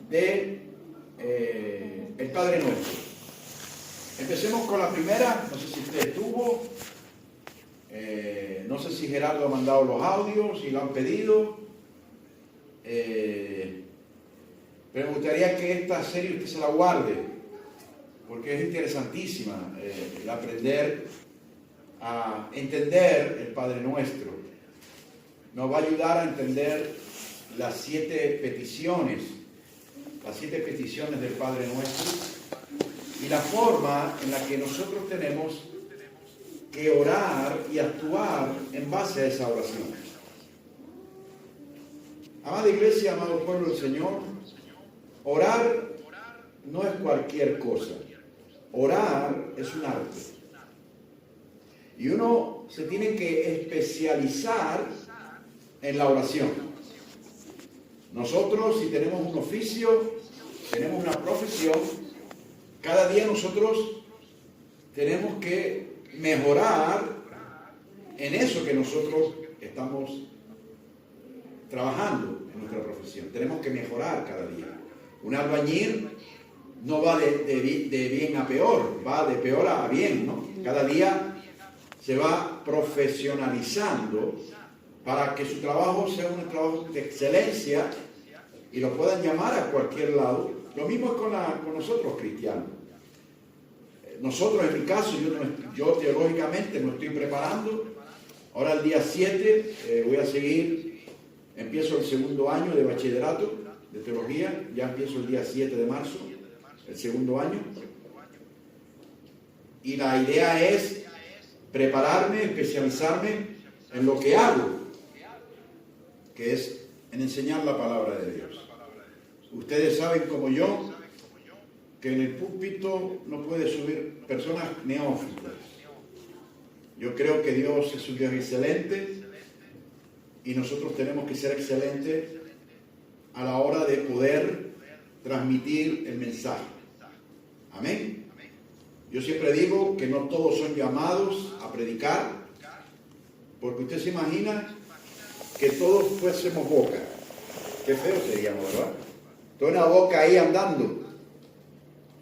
de el Padre Nuestro. Empecemos con la primera. No sé si usted estuvo, no sé si Gerardo ha mandado los audios, si lo han pedido, pero me gustaría que esta serie usted se la guarde, porque es interesantísima el aprender a entender el Padre Nuestro. Nos va a ayudar a entender las 7 peticiones del Padre Nuestro y la forma en la que nosotros tenemos que orar y actuar en base a esa oración. Amada iglesia, amado pueblo del Señor, orar no es cualquier cosa. Orar es un arte. Y uno se tiene que especializar en la oración. Nosotros, si tenemos un oficio, tenemos una profesión, cada día nosotros tenemos que mejorar en eso que nosotros estamos trabajando en nuestra profesión. Tenemos que mejorar cada día. Un albañil no va de bien a peor, va de peor a bien, ¿no? Cada día se va profesionalizando para que su trabajo sea un trabajo de excelencia y lo puedan llamar a cualquier lado. Lo mismo es con nosotros cristianos. Nosotros, en mi caso, yo teológicamente me estoy preparando. Ahora el día 7 voy a seguir, empiezo el segundo año de bachillerato de teología, ya empiezo el día 7 de marzo, el segundo año. Y la idea es prepararme, especializarme en lo que hago, que es en enseñar la palabra de Dios. Ustedes saben como yo que en el púlpito no puede subir personas neófitas. Yo creo que Dios es un Dios excelente y nosotros tenemos que ser excelentes a la hora de poder transmitir el mensaje. Amén. Yo siempre digo que no todos son llamados a predicar, porque usted se imagina que todos fuésemos boca. Qué feo seríamos, ¿verdad? Toda una boca ahí andando.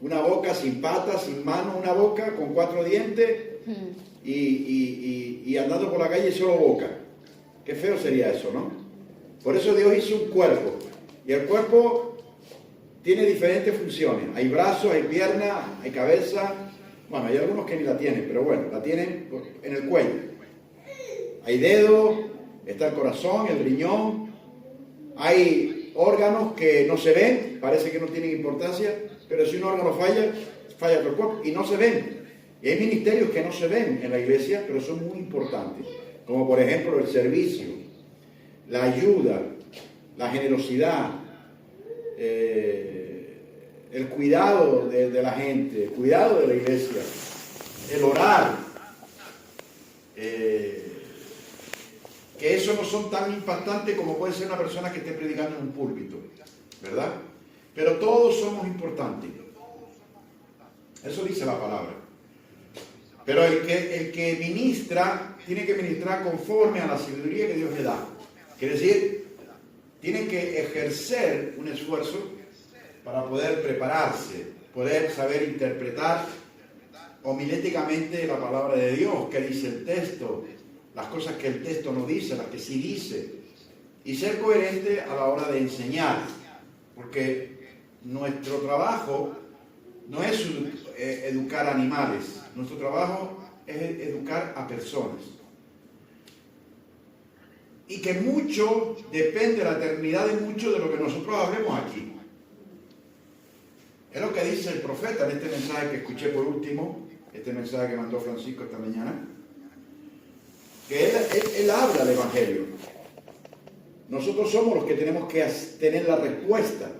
Una boca sin patas, sin manos, una boca con 4 dientes y andando por la calle solo boca. Qué feo sería eso, ¿no? Por eso Dios hizo un cuerpo. Y el cuerpo tiene diferentes funciones. Hay brazos, hay piernas, hay cabeza. Bueno, hay algunos que ni la tienen, pero bueno, la tienen en el cuello. Hay dedos, está el corazón, el riñón. Hay órganos que no se ven, parece que no tienen importancia, pero si un órgano falla todo el cuerpo y no se ven. Y hay ministerios que no se ven en la iglesia, pero son muy importantes. Como por ejemplo el servicio, la ayuda, la generosidad, el cuidado de la gente, el cuidado de la iglesia, el orar, que eso no son tan impactantes como puede ser una persona que esté predicando en un púlpito, ¿verdad? Pero todos somos importantes. Eso dice la palabra. Pero el que ministra, tiene que ministrar conforme a la sabiduría que Dios le da. Quiere decir, tiene que ejercer un esfuerzo para poder prepararse, poder saber interpretar homiléticamente la palabra de Dios, qué dice el texto, las cosas que el texto no dice, las que sí dice, y ser coherente a la hora de enseñar, porque nuestro trabajo no es educar animales, nuestro trabajo es educar a personas. Y que mucho depende, la eternidad de mucho de lo que nosotros hablemos aquí. Es lo que dice el profeta en este mensaje que escuché por último, este mensaje que mandó Francisco esta mañana, que él habla del Evangelio. Nosotros somos los que tenemos que tener la respuesta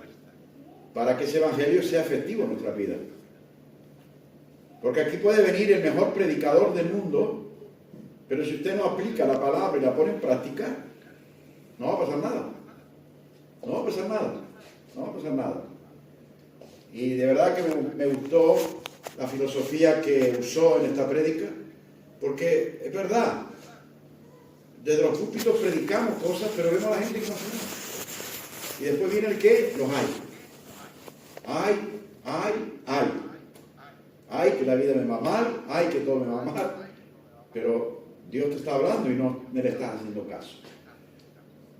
para que ese Evangelio sea efectivo en nuestra vida. Porque aquí puede venir el mejor predicador del mundo, pero si usted no aplica la palabra y la pone en práctica, no va a pasar nada. No va a pasar nada. No va a pasar nada. Y de verdad que me gustó la filosofía que usó en esta prédica, porque es verdad. Desde los púlpitos predicamos cosas, pero vemos a la gente que no hace nada. Y después viene el que los hay. ay. Ay, que la vida me va mal, ay, que todo me va mal. Pero Dios te está hablando y no le estás haciendo caso.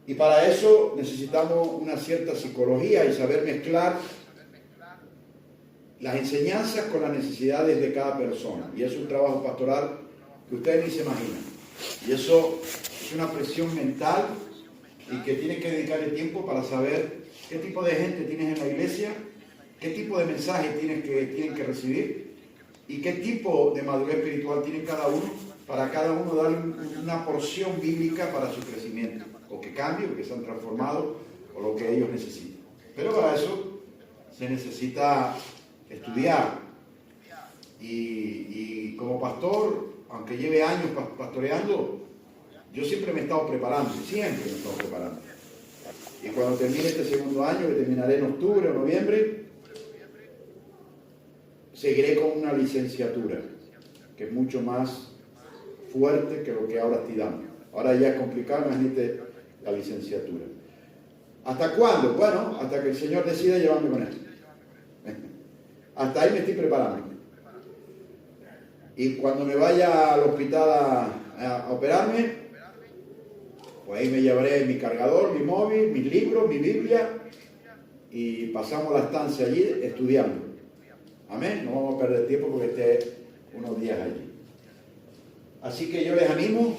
Y para eso necesitamos una cierta psicología y saber mezclar las enseñanzas con las necesidades de cada persona. Y es un trabajo pastoral que ustedes ni se imaginan. Y eso es una presión mental y que tienen que dedicarle tiempo para saber qué tipo de gente tienes en la iglesia, qué tipo de mensajes tienen que recibir y qué tipo de madurez espiritual tiene cada uno, para cada uno darle una porción bíblica para su crecimiento, o que cambie, o que sean transformados, o lo que ellos necesitan. Pero para eso se necesita estudiar. Y como pastor, aunque lleve años pastoreando, yo siempre me he estado preparando, siempre me he estado preparando. Y cuando termine este segundo año, que terminaré en octubre o noviembre, seguiré con una licenciatura, que es mucho más fuerte que lo que ahora estoy dando. Ahora ya es complicado, imagínate la licenciatura. ¿Hasta cuándo? Bueno, hasta que el Señor decida llevarme con él. Hasta ahí me estoy preparando. Y cuando me vaya al hospital a operarme, pues ahí me llevaré mi cargador, mi móvil, mis libros, mi Biblia, y pasamos la estancia allí estudiando. Amén. No vamos a perder tiempo porque esté unos días allí. Así que yo les animo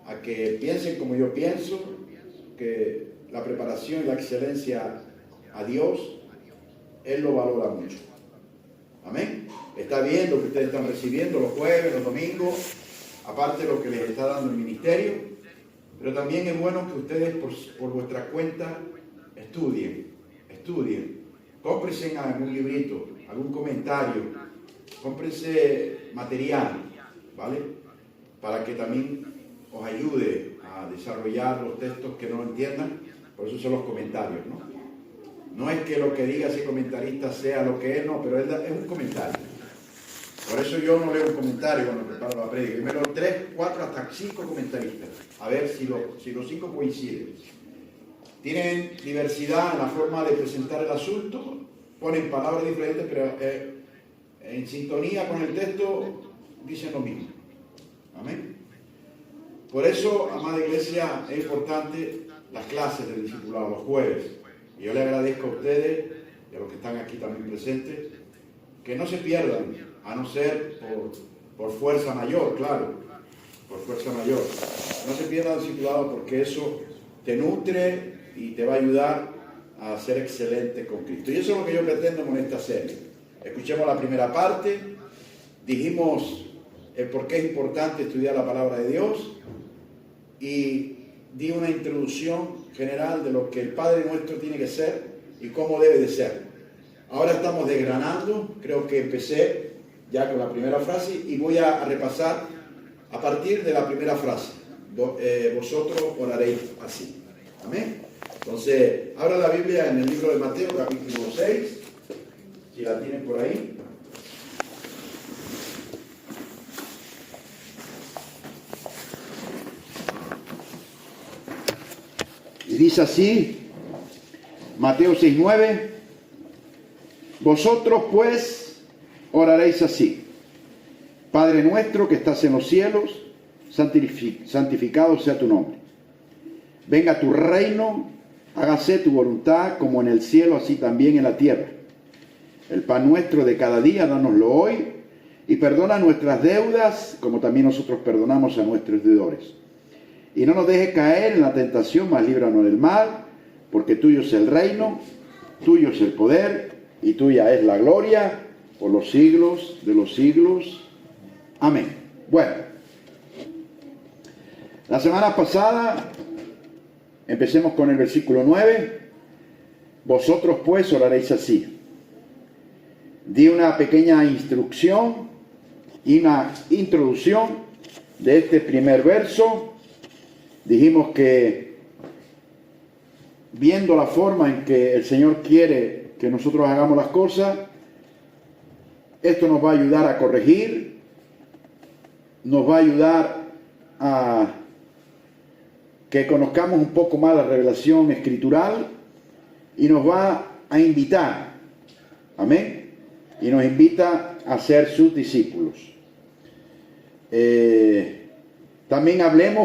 a que piensen como yo pienso, que la preparación y la excelencia a Dios, Él lo valora mucho. Amén. Está bien lo que ustedes están recibiendo los jueves, los domingos, aparte de lo que les está dando el ministerio, pero también es bueno que ustedes por vuestra cuenta estudien. Cómprense algún librito, algún comentario, cómprense material, ¿vale? Para que también os ayude a desarrollar los textos que no entiendan, por eso son los comentarios, ¿no? No es que lo que diga ese comentarista sea lo que es, no, pero es un comentario. Por eso yo no leo un comentario cuando preparo la prédica. Yo me leo 3, 4, hasta 5 comentaristas, a ver si los 5 coinciden. Tienen diversidad en la forma de presentar el asunto, ponen palabras diferentes, pero en sintonía con el texto dicen lo mismo. Amén. Por eso, amada iglesia, es importante las clases del discipulado, los jueves. Y yo le agradezco a ustedes y a los que están aquí también presentes, que no se pierdan, a no ser por fuerza mayor, claro, por fuerza mayor. No se pierdan el discipulado porque eso te nutre y te va a ayudar a ser excelente con Cristo. Y eso es lo que yo pretendo con esta serie. Escuchemos la primera parte, dijimos el por qué es importante estudiar la palabra de Dios y di una introducción general de lo que el Padre nuestro tiene que ser y cómo debe de ser. Ahora estamos desgranando, creo que empecé ya con la primera frase y voy a repasar a partir de la primera frase. Vosotros oraréis así. Amén. Entonces, abra la Biblia en el libro de Mateo, capítulo 6, si la tienen por ahí. Y dice así, Mateo 6:9, vosotros pues oraréis así: Padre nuestro que estás en los cielos, santificado sea tu nombre. Venga tu reino, hágase tu voluntad como en el cielo, así también en la tierra. El pan nuestro de cada día, dánoslo hoy, y perdona nuestras deudas, como también nosotros perdonamos a nuestros deudores. Y no nos dejes caer en la tentación, mas líbranos del mal, porque tuyo es el reino, tuyo es el poder, y tuya es la gloria, por los siglos de los siglos. Amén. Bueno, la semana pasada, empecemos con el versículo 9. Vosotros pues oraréis así. Di una pequeña instrucción y una introducción de este primer verso. Dijimos que viendo la forma en que el Señor quiere que nosotros hagamos las cosas, esto nos va a ayudar a corregir, nos va a ayudar a que conozcamos un poco más la revelación escritural y nos va a invitar. Amén. Y nos invita a ser sus discípulos. También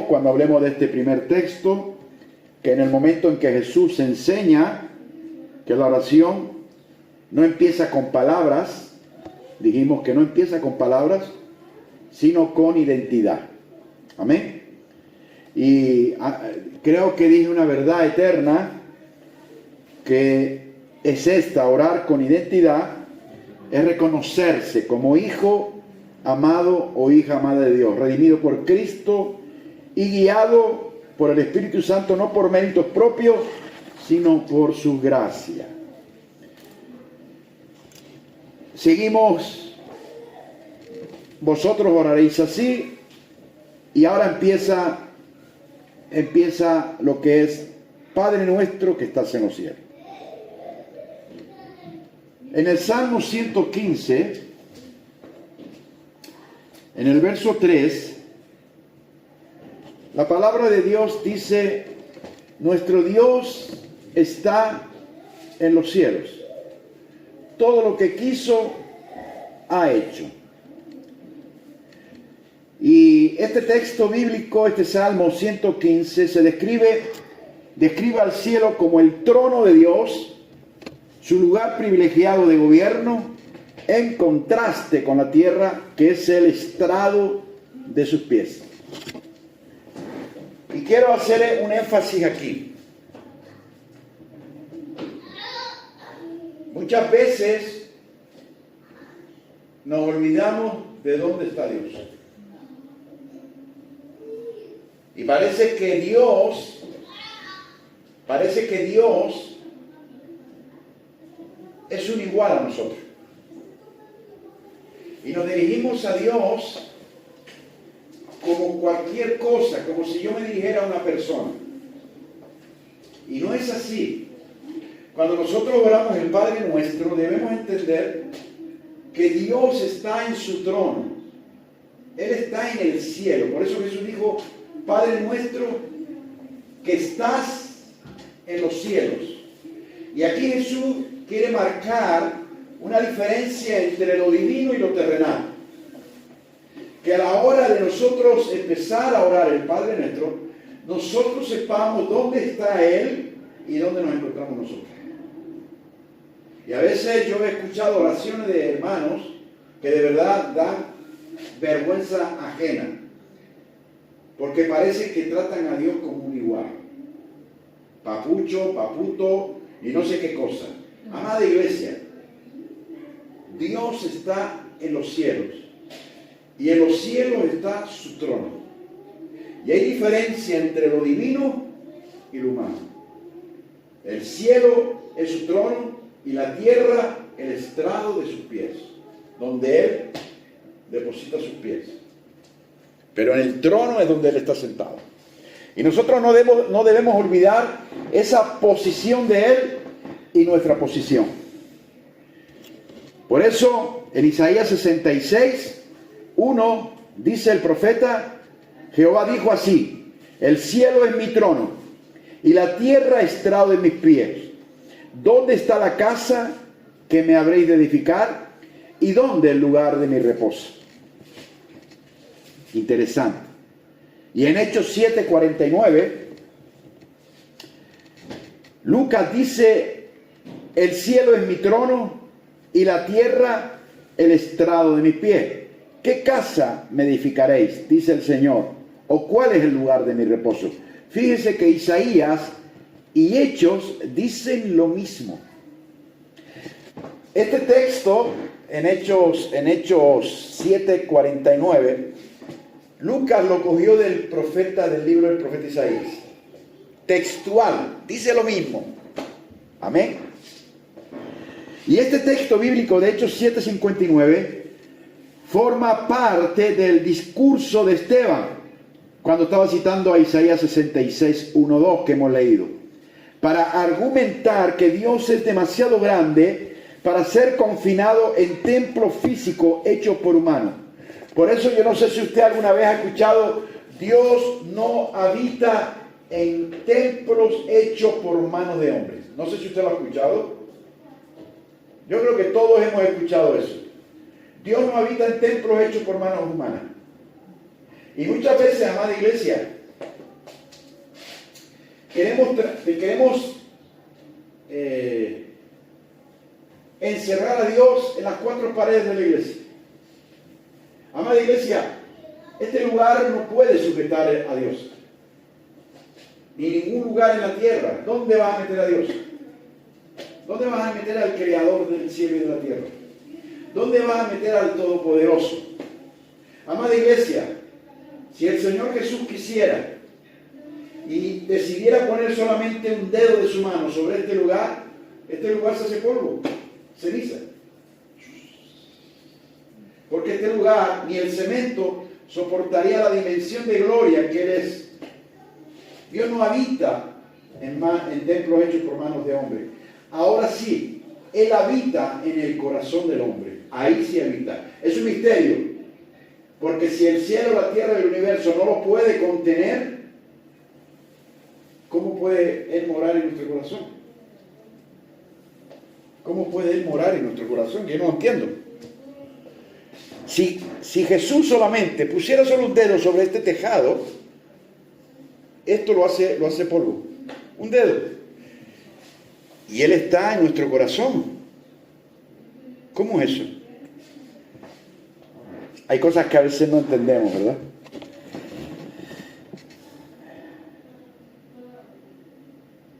cuando hablemos de este primer texto, que en el momento en que Jesús enseña que la oración no empieza con palabras, dijimos que no empieza con palabras, sino con identidad. Amén. Y creo que dije una verdad eterna, que es esta: orar con identidad es reconocerse como hijo amado o hija amada de Dios, redimido por Cristo y guiado por el Espíritu Santo, no por méritos propios, sino por su gracia. Seguimos: vosotros oraréis así, y ahora empieza lo que es Padre nuestro que estás en los cielos. En el Salmo 115, en el verso 3, la palabra de Dios dice: nuestro Dios está en los cielos. Todo lo que quiso, ha hecho. Y este texto bíblico, este Salmo 115, se describe al cielo como el trono de Dios, su lugar privilegiado de gobierno, en contraste con la tierra, que es el estrado de sus pies. Y quiero hacer un énfasis aquí. Muchas veces nos olvidamos de dónde está Dios. Y parece que Dios es un igual a nosotros. Y nos dirigimos a Dios como cualquier cosa, como si yo me dirigiera a una persona. Y no es así. Cuando nosotros oramos el Padre Nuestro, debemos entender que Dios está en su trono. Él está en el cielo. Por eso Jesús dijo: Padre nuestro que estás en los cielos. Y aquí Jesús quiere marcar una diferencia entre lo divino y lo terrenal. Que a la hora de nosotros empezar a orar el Padre nuestro, nosotros sepamos dónde está Él y dónde nos encontramos nosotros. Y a veces yo he escuchado oraciones de hermanos que de verdad dan vergüenza ajena, porque parece que tratan a Dios como un igual. Papucho, paputo y no sé qué cosa. Amada iglesia, Dios está en los cielos. Y en los cielos está su trono. Y hay diferencia entre lo divino y lo humano. El cielo es su trono y la tierra el estrado de sus pies, donde Él deposita sus pies. Pero en el trono es donde Él está sentado. Y nosotros no debemos olvidar esa posición de Él y nuestra posición. Por eso, en Isaías 66:1 dice el profeta: Jehová dijo así: el cielo es mi trono y la tierra estrado de mis pies. ¿Dónde está la casa que me habréis de edificar? ¿Y dónde el lugar de mi reposo? Interesante. Y en Hechos 7:49, Lucas dice: el cielo es mi trono y la tierra el estrado de mis pies. ¿Qué casa me edificaréis? Dice el Señor. ¿O cuál es el lugar de mi reposo? Fíjese que Isaías y Hechos dicen lo mismo. Este texto, en Hechos 7:49, Lucas lo cogió del libro del profeta Isaías. Textual, dice lo mismo. Amén. Y este texto bíblico de Hechos 7:59 forma parte del discurso de Esteban, cuando estaba citando a Isaías 66:1-2 que hemos leído, para argumentar que Dios es demasiado grande para ser confinado en templo físico hecho por humanos. Por eso yo no sé si usted alguna vez ha escuchado: Dios no habita en templos hechos por manos de hombres. No sé si usted lo ha escuchado. Yo creo que todos hemos escuchado eso. Dios no habita en templos hechos por manos humanas. Y muchas veces, amada iglesia, queremos encerrar a Dios en las cuatro paredes de la iglesia. Amada iglesia, este lugar no puede sujetar a Dios. Ni ningún lugar en la tierra. ¿Dónde vas a meter a Dios? ¿Dónde vas a meter al Creador del cielo y de la tierra? ¿Dónde vas a meter al Todopoderoso? Amada iglesia, si el Señor Jesús quisiera y decidiera poner solamente un dedo de su mano sobre este lugar se hace polvo, ceniza. Porque este lugar, ni el cemento, soportaría la dimensión de gloria que Él es. Dios no habita en templos hechos por manos de hombre. Ahora sí, Él habita en el corazón del hombre. Ahí sí habita. Es un misterio. Porque si el cielo, la tierra y el universo no lo puede contener, ¿cómo puede Él morar en nuestro corazón? ¿Cómo puede Él morar en nuestro corazón? Yo no entiendo. Si Jesús solamente pusiera solo un dedo sobre este tejado, esto lo hace polvo. Un dedo. Y Él está en nuestro corazón. ¿Cómo es eso? Hay cosas que a veces no entendemos, ¿verdad?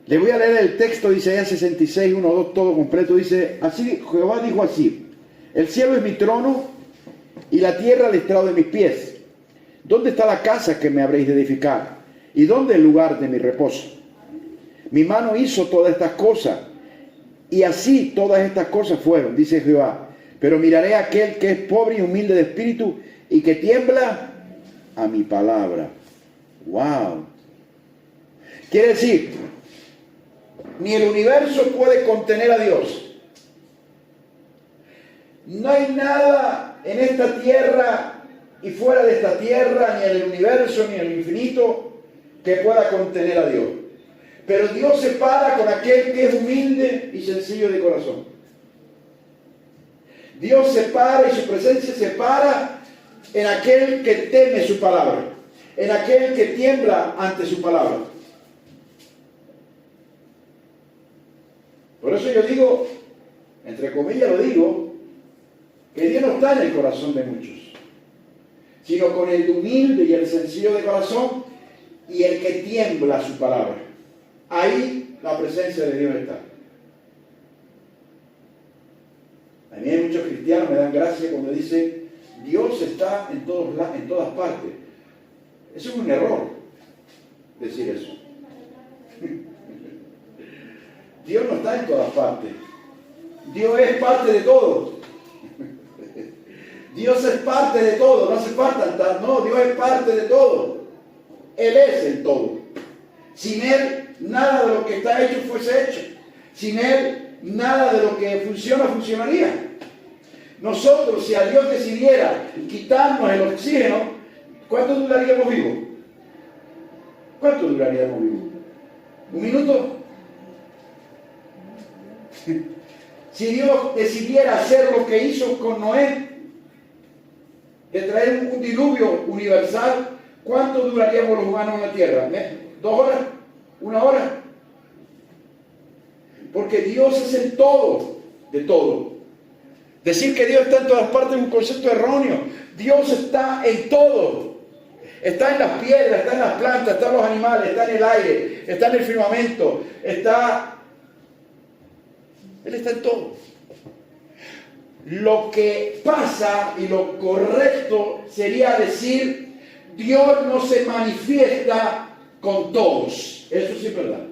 Le voy a leer el texto de Isaías 66, 1, 2, todo completo. Dice, así, Jehová dijo así: el cielo es mi trono y la tierra el estrado de mis pies. ¿Dónde está la casa que me habréis de edificar? ¿Y dónde el lugar de mi reposo? Mi mano hizo todas estas cosas, y así todas estas cosas fueron, dice Jehová. Pero miraré a aquel que es pobre y humilde de espíritu y que tiembla a mi palabra. ¡Wow! Quiere decir, ni el universo puede contener a Dios. No hay nada en esta tierra y fuera de esta tierra, ni en el universo, ni en el infinito, que pueda contener a Dios. Pero Dios se para con aquel que es humilde y sencillo de corazón. Dios se para y su presencia se para en aquel que teme su palabra, en aquel que tiembla ante su palabra. Por eso yo digo, entre comillas lo digo, que Dios no está en el corazón de muchos, sino con el humilde y el sencillo de corazón y el que tiembla su palabra. Ahí la presencia de Dios está. A mí hay muchos cristianos me dan gracia cuando dicen Dios está en todas partes. Eso es un error, decir eso. Dios no está en todas partes. Dios es parte de todo. Dios es parte de todo, no hace falta, no, Dios es parte de todo. Él es el todo. Sin Él, nada de lo que está hecho fuese hecho. Sin Él, nada de lo que funciona, funcionaría. Nosotros, si a Dios decidiera quitarnos el oxígeno, ¿cuánto duraríamos vivos? ¿Cuánto duraríamos vivos? ¿Un minuto? Si Dios decidiera hacer lo que hizo con Noé, de traer un diluvio universal, ¿cuánto duraríamos los humanos en la tierra? ¿2 horas? ¿1 hora? Porque Dios es el todo de todo. Decir que Dios está en todas partes es un concepto erróneo. Dios está en todo. Está en las piedras, está en las plantas, está en los animales, está en el aire, está en el firmamento, Él está en todo. Lo que pasa y lo correcto sería decir, Dios no se manifiesta con todos. Eso sí es verdad.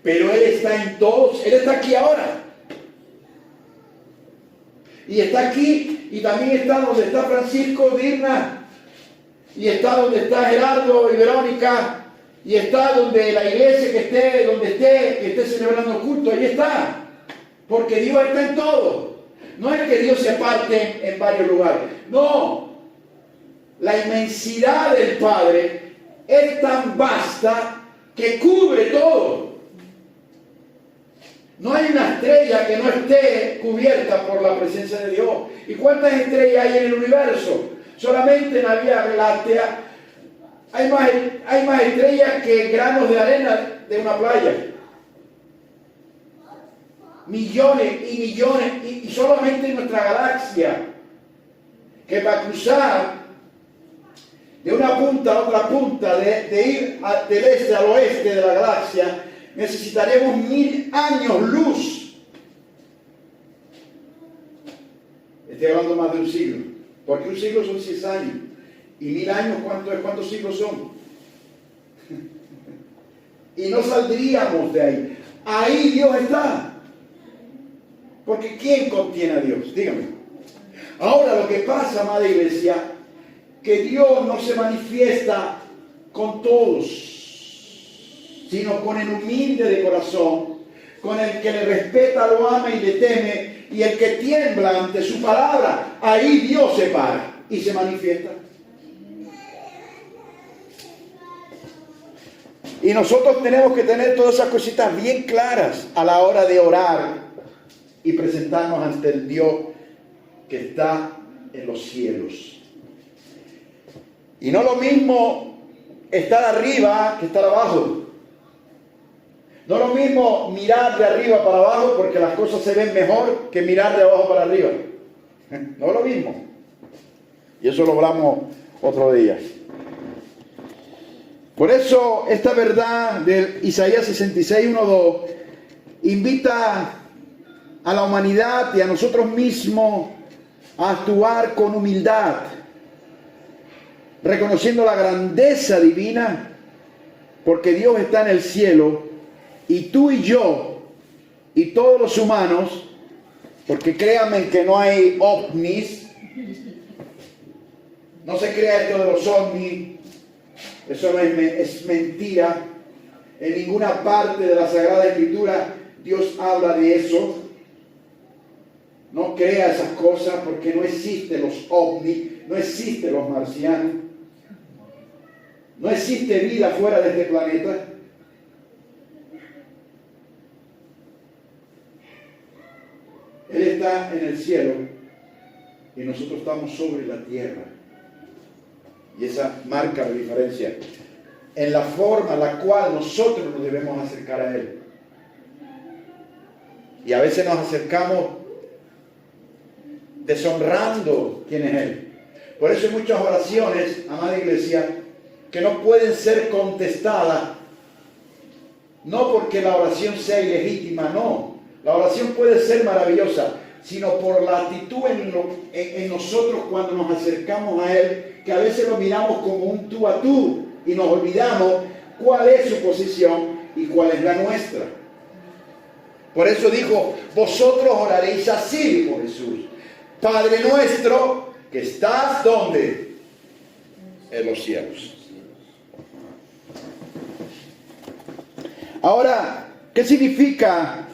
Pero Él está en todos. Él está aquí ahora. Y está aquí, y también está donde está Francisco, Dirna, y está donde está Gerardo y Verónica, y está donde la iglesia que esté celebrando culto, ahí está. Porque Dios está en todo. No es que Dios se aparte en varios lugares. No. La inmensidad del Padre es tan vasta que cubre todo. No hay una estrella que no esté cubierta por la presencia de Dios. ¿Y cuántas estrellas hay en el universo? Solamente en la Vía Láctea hay más estrellas que granos de arena de una playa. Millones y millones, y solamente en nuestra galaxia, que para cruzar de una punta a otra punta, de ir del este al oeste de la galaxia, necesitaremos 1000 años luz. Estoy hablando más de un siglo, porque un siglo son 6 años, y 1000 años, ¿cuántos siglos son? Y no saldríamos de ahí. Ahí Dios está. Porque ¿quién contiene a Dios? Dígame. Ahora lo que pasa, amada iglesia, que Dios no se manifiesta con todos, sino con el humilde de corazón, con el que le respeta, lo ama y le teme, y el que tiembla ante su palabra. Ahí Dios se para y se manifiesta. Y nosotros tenemos que tener todas esas cositas bien claras a la hora de orar y presentarnos ante el Dios que está en los cielos. Y no lo mismo estar arriba que estar abajo. No lo mismo mirar de arriba para abajo, porque las cosas se ven mejor que mirar de abajo para arriba. No es lo mismo. Y eso lo hablamos otro día. Por eso esta verdad de Isaías 66, 1, 2 invita a la humanidad y a nosotros mismos a actuar con humildad, reconociendo la grandeza divina, porque Dios está en el cielo y tú y yo y todos los humanos, porque créanme que no hay ovnis, no se crea esto de los ovnis, eso no es mentira. En ninguna parte de la Sagrada Escritura Dios habla de eso. No crea esas cosas, porque no existen los ovnis, no existen los marcianos, no existe vida fuera de este planeta. Él está en el cielo y nosotros estamos sobre la tierra. Y esa marca la diferencia en la forma en la cual nosotros nos debemos acercar a Él. Y a veces nos acercamos deshonrando quién es Él. Por eso hay muchas oraciones, amada iglesia, que no pueden ser contestadas, no porque la oración sea ilegítima, no. La oración puede ser maravillosa, sino por la actitud en nosotros cuando nos acercamos a Él, que a veces lo miramos como un tú a tú y nos olvidamos cuál es su posición y cuál es la nuestra. Por eso dijo, vosotros oraréis así, dijo Jesús: Padre nuestro, que estás ¿dónde? En los cielos. Ahora, ¿qué significa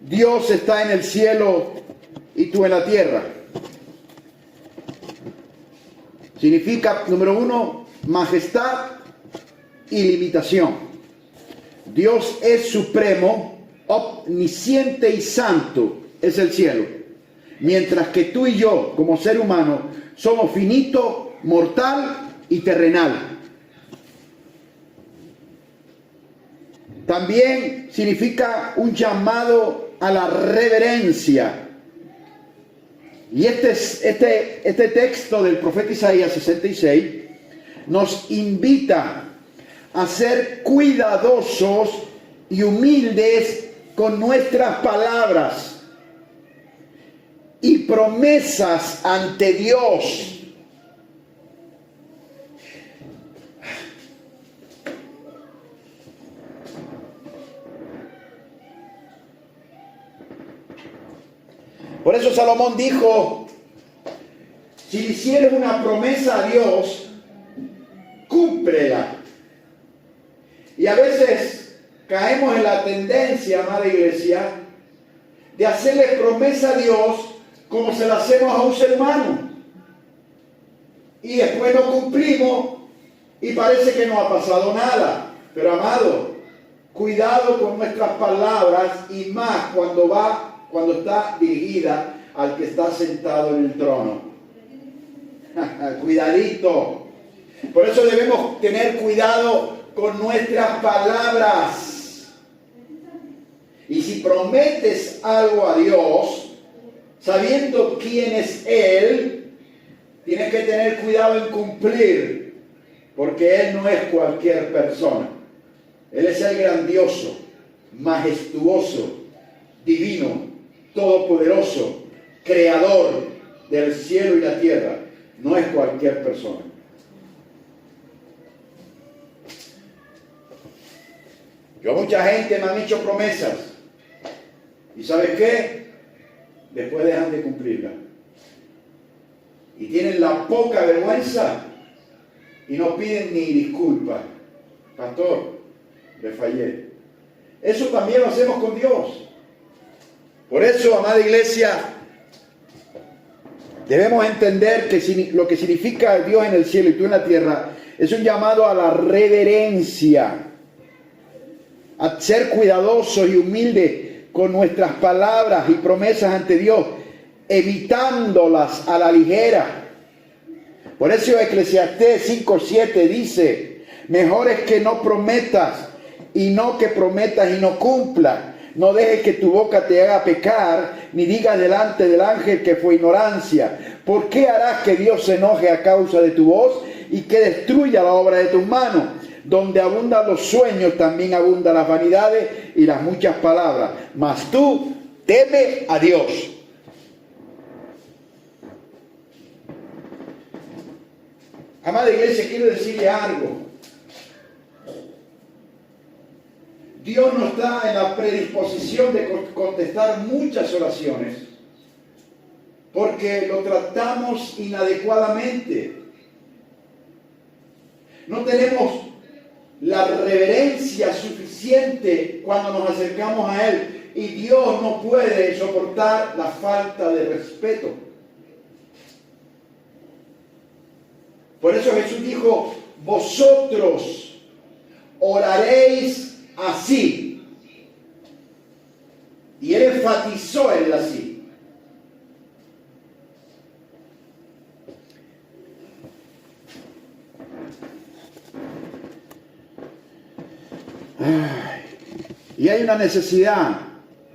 Dios está en el cielo y tú en la tierra? Significa, número 1, majestad y limitación. Dios es supremo, omnisciente y santo, es el cielo. Mientras que tú y yo, como ser humano, somos finito, mortal y terrenal. También significa un llamado a la reverencia. Y este texto del profeta Isaías 66 nos invita a ser cuidadosos y humildes con nuestras palabras y promesas ante Dios. Por eso Salomón dijo, si le hicieres una promesa a Dios, cúmplela. Y a veces caemos en la tendencia, amada iglesia, de hacerle promesa a Dios como se la hacemos a un ser humano. Y después no cumplimos y parece que no ha pasado nada. Pero amado, Cuidado con nuestras palabras y más cuando está dirigida al que está sentado en el trono. Cuidadito. Por eso debemos tener cuidado con nuestras palabras. Y si prometes algo a Dios, sabiendo quién es Él, tienes que tener cuidado en cumplir, porque Él no es cualquier persona. Él es el grandioso, majestuoso, divino, todopoderoso, creador del cielo y la tierra. No es cualquier persona. Yo a mucha gente me han hecho promesas. ¿Y sabes qué? Después dejan de cumplirlas. Y tienen la poca vergüenza y no piden ni disculpas. Pastor, le fallé. Eso también lo hacemos con Dios. Por eso, amada iglesia, debemos entender que lo que significa Dios en el cielo y tú en la tierra es un llamado a la reverencia, a ser cuidadosos y humildes con nuestras palabras y promesas ante Dios, evitándolas a la ligera. Por eso Eclesiastés 5:7 dice: mejor es que no prometas y no que prometas y no cumplas. No dejes que tu boca te haga pecar, ni digas delante del ángel que fue ignorancia. ¿Por qué harás que Dios se enoje a causa de tu voz y que destruya la obra de tus manos? Donde abundan los sueños, también abundan las vanidades y las muchas palabras. Mas tú teme a Dios. Amada iglesia, quiero decirle algo. Dios no está en la predisposición de contestar muchas oraciones porque lo tratamos inadecuadamente. No tenemos la reverencia suficiente cuando nos acercamos a Él, y Dios no puede soportar la falta de respeto. Por eso Jesús dijo: vosotros oraréis así. Y Él enfatizó el así. Y hay una necesidad,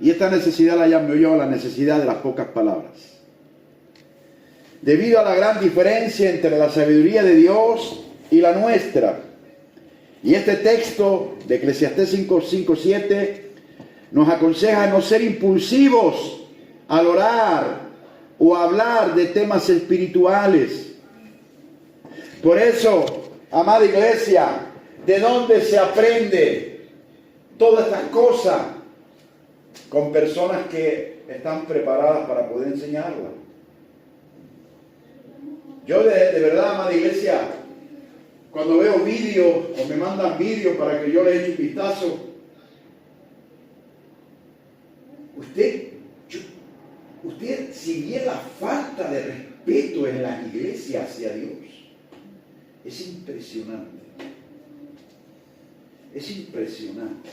y esta necesidad la llamo yo la necesidad de las pocas palabras. Debido a la gran diferencia entre la sabiduría de Dios y la nuestra. Y este texto de Eclesiastés 5:7 nos aconseja no ser impulsivos al orar o hablar de temas espirituales. Por eso, amada iglesia, ¿de dónde se aprende todas estas cosas? Con personas que están preparadas para poder enseñarlas. Yo de verdad, amada iglesia, cuando veo vídeos o me mandan vídeos para que yo les eche un vistazo, usted si bien la falta de respeto en las iglesias hacia Dios, es impresionante. Es impresionante.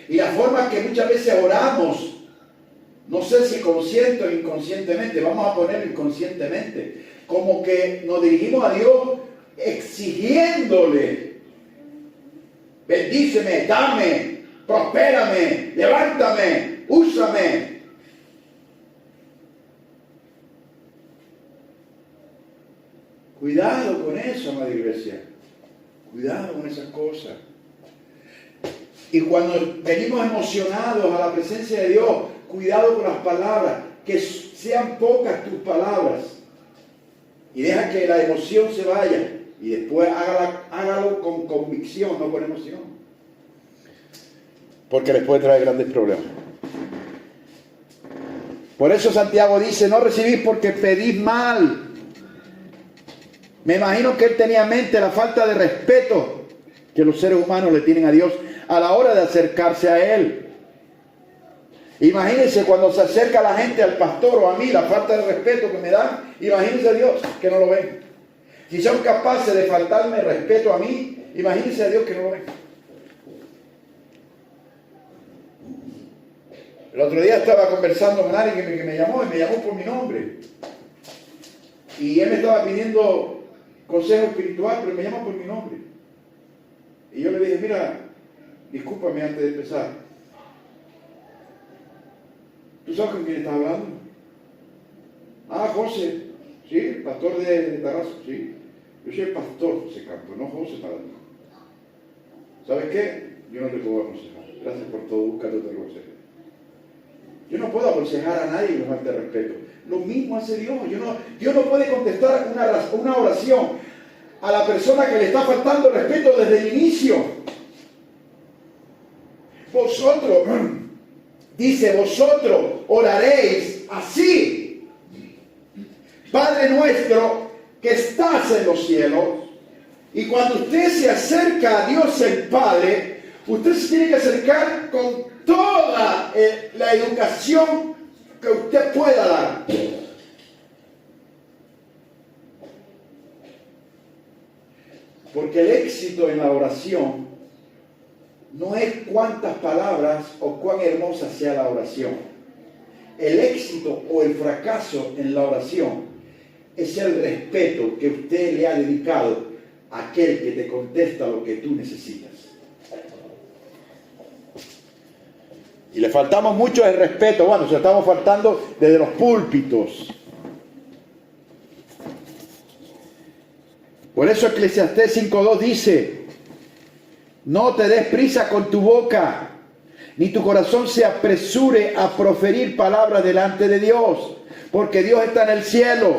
Y la forma que muchas veces oramos, no sé si consciente o inconscientemente, vamos a poner inconscientemente, como que nos dirigimos a Dios exigiéndole: bendíceme, dame, prospérame, levántame, úsame. Cuidado con eso, amada iglesia. Cuidado con esas cosas. Y cuando venimos emocionados a la presencia de Dios, cuidado con las palabras, que sean pocas tus palabras. Y deja que la emoción se vaya. Y después hágalo con convicción, no con emoción. Porque les puede traer grandes problemas. Por eso Santiago dice: no recibís porque pedís mal. Me imagino que él tenía en mente la falta de respeto que los seres humanos le tienen a Dios a la hora de acercarse a Él. Imagínense cuando se acerca la gente al pastor o a mí, la falta de respeto que me dan. Imagínense a Dios que no lo ven. Si son capaces de faltarme respeto a mí, Imagínense a Dios que no lo ve. El otro día estaba conversando con alguien que me llamó y me llamó por mi nombre. Y él me estaba pidiendo consejo espiritual, pero me llama por mi nombre. Y yo le dije, mira, discúlpame antes de empezar. ¿Tú sabes con quién estás hablando? Ah, José. Sí, el pastor de Tarrazo, sí. Yo soy el pastor José Campos, no José para ti. ¿Sabes qué? Yo no te puedo aconsejar. Gracias por todo, búscate otro consejo. Yo no puedo aconsejar a nadie que me falte respeto. Lo mismo hace Dios. Dios no puede contestar una oración a la persona que le está faltando respeto desde el inicio. Vosotros, dice, vosotros oraréis así. Padre nuestro que estás en los cielos. Y cuando usted se acerca a Dios el Padre, usted se tiene que acercar con toda la educación que usted pueda dar. Porque el éxito en la oración no es cuántas palabras o cuán hermosa sea la oración. El éxito o el fracaso en la oración es el respeto que usted le ha dedicado a aquel que te contesta lo que tú necesitas. Y le faltamos mucho el respeto. Bueno, se estamos faltando desde los púlpitos. Por eso Eclesiastés 5:2 dice, no te des prisa con tu boca, ni tu corazón se apresure a proferir palabras delante de Dios, porque Dios está en el cielo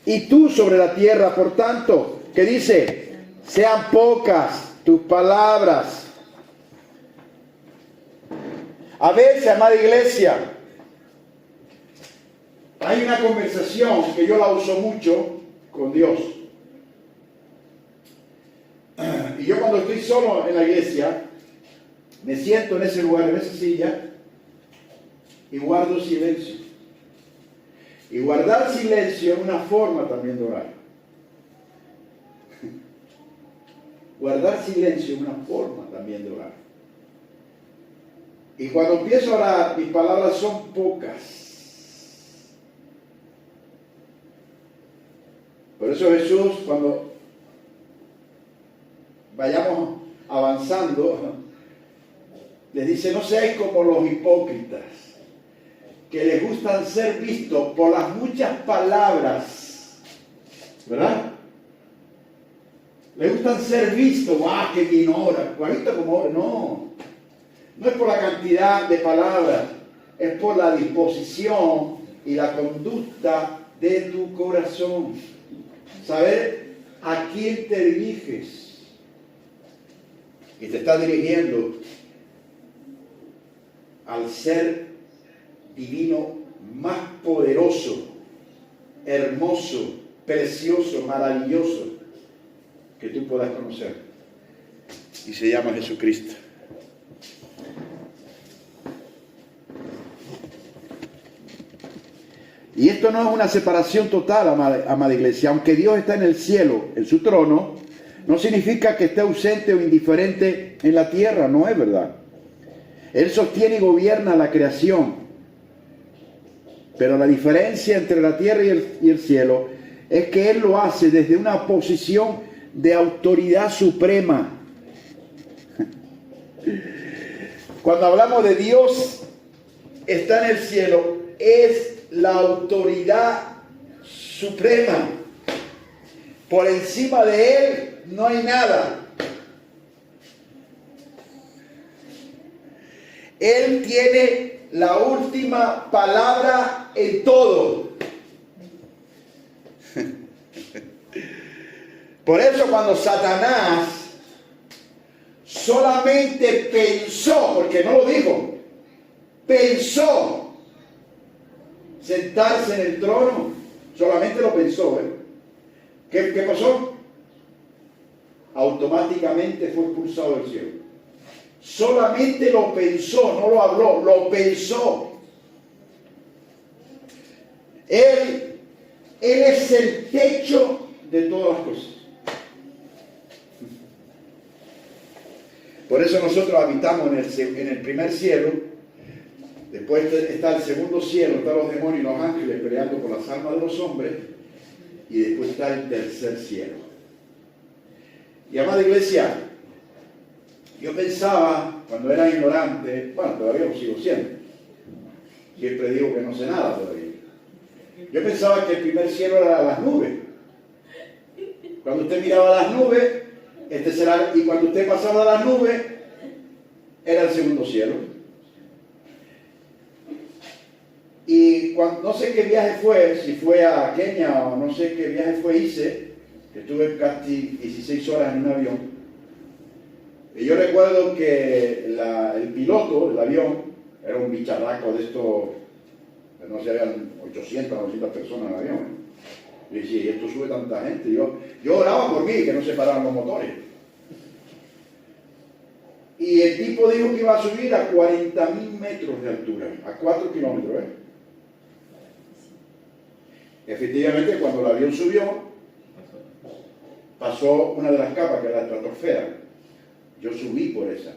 y tú sobre la tierra. Por tanto, que dice, sean pocas tus palabras. A veces, amada iglesia, hay una conversación que yo la uso mucho con Dios. Y yo cuando estoy solo en la iglesia, me siento en ese lugar, en esa silla, y guardo silencio. Y guardar silencio es una forma también de orar. Guardar silencio es una forma también de orar. Y cuando empiezo a orar, mis palabras son pocas. Por eso Jesús, cuando vayamos avanzando, les dice, no seáis como los hipócritas, que les gustan ser vistos por las muchas palabras, ¿verdad? Les gustan ser vistos, ¡ah, qué bien ora! ¿Cuánto como ora? No es por la cantidad de palabras, es por la disposición y la conducta de tu corazón. Saber a quién te diriges. Y te está dirigiendo al ser divino más poderoso, hermoso, precioso, maravilloso que tú puedas conocer. Y se llama Jesucristo. Y esto no es una separación total, amada iglesia. Aunque Dios está en el cielo, en su trono, no significa que esté ausente o indiferente en la tierra, no es verdad. Él sostiene y gobierna la creación. Pero la diferencia entre la tierra y el cielo es que Él lo hace desde una posición de autoridad suprema. Cuando hablamos de Dios está en el cielo, es la autoridad suprema. Por encima de Él no hay nada. Él tiene la última palabra en todo. Por eso cuando Satanás solamente pensó, porque no lo dijo, pensó sentarse en el trono, solamente lo pensó, ¿Qué pasó? Automáticamente fue expulsado del cielo. Solamente lo pensó, no lo habló, lo pensó. Él es el techo de todas las cosas. Por eso nosotros habitamos en el primer cielo. Después está el segundo cielo, están los demonios y los ángeles peleando por las almas de los hombres. Y después está el tercer cielo. Y amada iglesia, yo pensaba, cuando era ignorante, bueno, todavía lo sigo siendo. Siempre digo que no sé nada todavía. Yo pensaba que el primer cielo era las nubes. Cuando usted miraba las nubes, y cuando usted pasaba las nubes, era el segundo cielo. Y cuando, no sé qué viaje fue, si fue a Kenia o no sé qué viaje hice, que estuve casi 16 horas en un avión. Y yo recuerdo que el piloto del avión era un bicharraco de estos, no sé, habían 800, 900 personas en el avión. Y decía, ¿y esto sube tanta gente? Yo oraba por mí, que no se pararan los motores. Y el tipo dijo que iba a subir a 40.000 metros de altura, a 4 kilómetros. Efectivamente, cuando el avión subió, pasó una de las capas, que era la estratosfera. Yo subí por esa.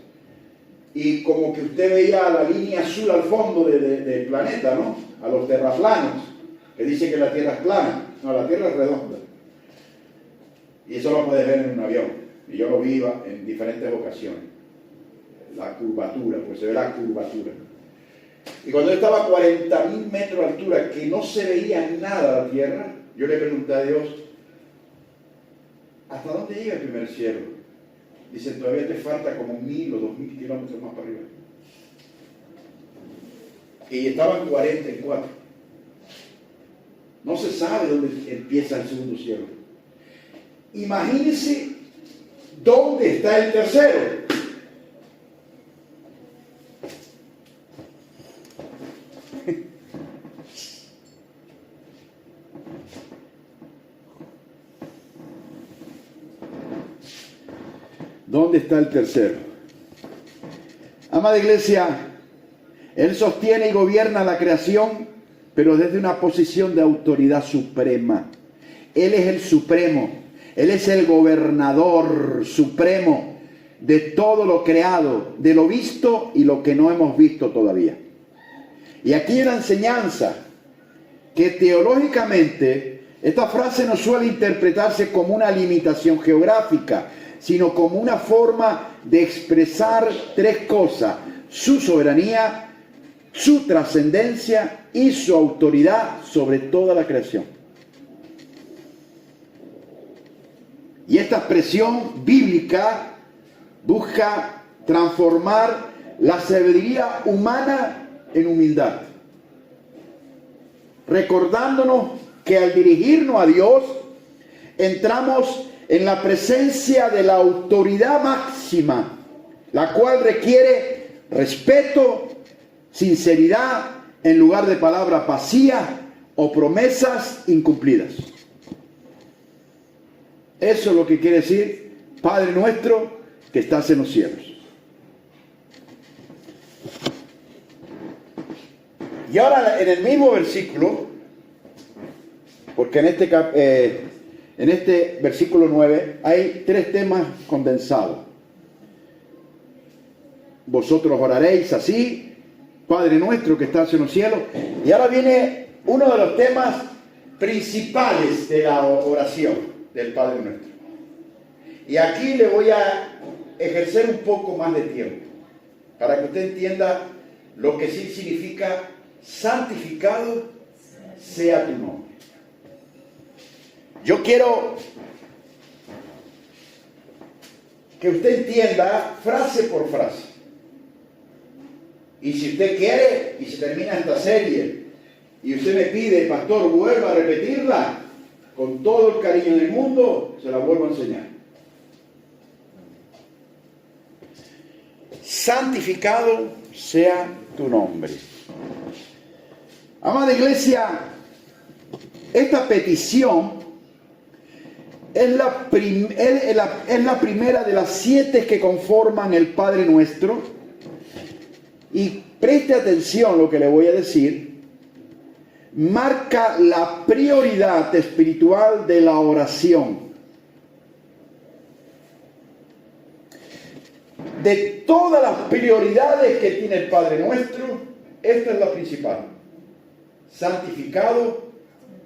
Y como que usted veía la línea azul al fondo del planeta, ¿no? A los terraplanos, que dice que la Tierra es plana. No, la Tierra es redonda. Y eso lo puedes ver en un avión. Y yo lo vi en diferentes ocasiones. La curvatura, pues se ve la curvatura. Y cuando yo estaba a 40.000 metros de altura, que no se veía nada a la Tierra, yo le pregunté a Dios, ¿hasta dónde llega el primer cielo? Dice, todavía te falta como 1.000 o 2.000 kilómetros más para arriba. Y estaban 44. No se sabe dónde empieza el segundo cielo. Imagínense dónde está el tercero. ¿Dónde está el tercero? Amada iglesia, Él sostiene y gobierna la creación, pero desde una posición de autoridad suprema. Él es el supremo, Él es el gobernador supremo de todo lo creado, de lo visto y lo que no hemos visto todavía. Y aquí hay una enseñanza que teológicamente esta frase no suele interpretarse como una limitación geográfica, sino como una forma de expresar tres cosas: su soberanía, su trascendencia y su autoridad sobre toda la creación. Y esta expresión bíblica busca transformar la sabiduría humana en humildad, recordándonos que al dirigirnos a Dios entramos en la presencia de la autoridad máxima, la cual requiere respeto, sinceridad, en lugar de palabras vacías o promesas incumplidas. Eso es lo que quiere decir Padre nuestro que estás en los cielos. Y ahora en el mismo versículo, porque en este versículo 9 hay tres temas condensados. Vosotros oraréis así, Padre nuestro que estás en los cielos. Y ahora viene uno de los temas principales de la oración del Padre nuestro. Y aquí le voy a ejercer un poco más de tiempo para que usted entienda lo que sí significa: santificado sea tu nombre. Yo quiero que usted entienda frase por frase. Y si usted quiere, y se termina esta serie, y usted me pide, pastor, vuelva a repetirla, con todo el cariño del mundo, se la vuelvo a enseñar. Santificado sea tu nombre. Amada iglesia, esta petición es la primera de las 7 que conforman el Padre Nuestro. Y preste atención a lo que le voy a decir. Marca la prioridad espiritual de la oración. de todas las prioridades que tiene el Padre nuestro, esta es la principal. Santificado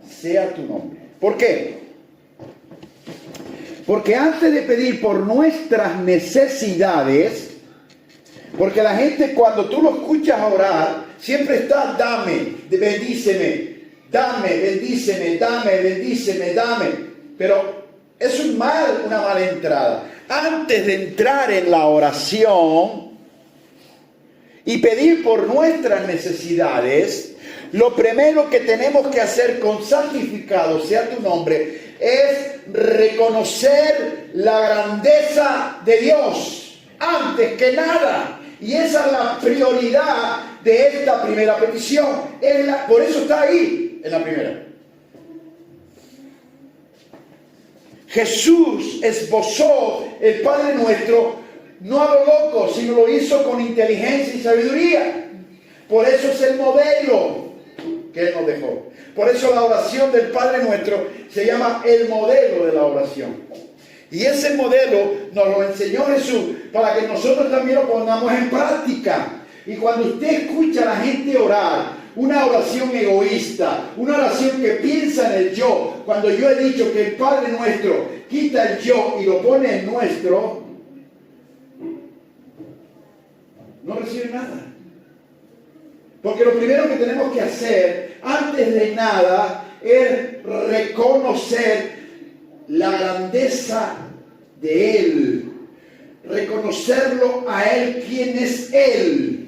sea tu nombre. ¿Por qué? Porque antes de pedir por nuestras necesidades, porque la gente cuando tú lo escuchas orar, siempre está dame, bendíceme, dame, bendíceme, dame, bendíceme, dame. Pero es una mala entrada. Antes de entrar en la oración y pedir por nuestras necesidades, lo primero que tenemos que hacer con santificado sea tu nombre es reconocer la grandeza de Dios antes que nada. Y esa es la prioridad de esta primera petición. Por eso está ahí en la primera. Jesús esbozó el Padre Nuestro no a lo loco, sino lo hizo con inteligencia y sabiduría. Por eso es el modelo que Él nos dejó. Por eso la oración del Padre Nuestro se llama el modelo de la oración. Y ese modelo nos lo enseñó Jesús para que nosotros también lo pongamos en práctica. Y cuando usted escucha a la gente orar, una oración egoísta, una oración que piensa en el yo, cuando yo he dicho que el Padre Nuestro quita el yo y lo pone en nuestro, no recibe nada. Porque lo primero que tenemos que hacer, antes de nada, es reconocer la grandeza de Él. Reconocerlo a Él, quién es Él.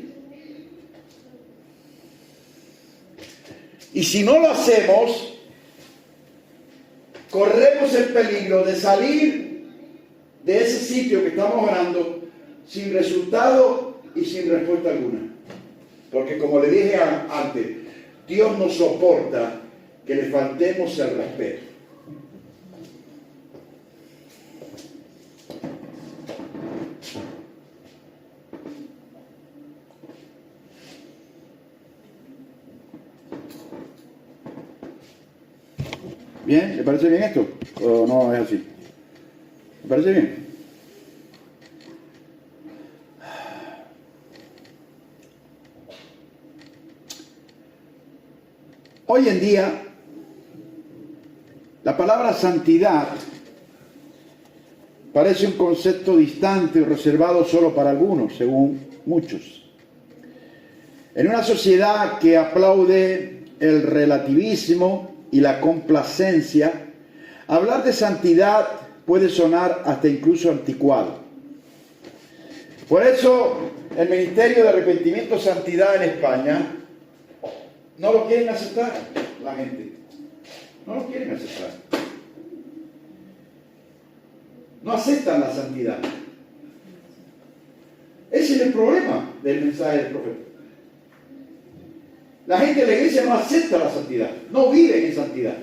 Y si no lo hacemos, corremos el peligro de salir de ese sitio que estamos orando sin resultado y sin respuesta alguna. Porque como le dije antes, Dios no soporta que le faltemos el respeto. ¿Bien? ¿Le parece bien esto? ¿O no es así? ¿Le parece bien? Hoy en día, la palabra santidad parece un concepto distante o reservado solo para algunos, según muchos. En una sociedad que aplaude el relativismo y la complacencia, hablar de santidad puede sonar hasta incluso anticuado. Por eso, el Ministerio de Arrepentimiento y Santidad en España no lo quieren aceptar la gente. No lo quieren aceptar. No aceptan la santidad. Ese es el problema del mensaje del profeta. La gente de la iglesia no acepta la santidad. No vive en santidad.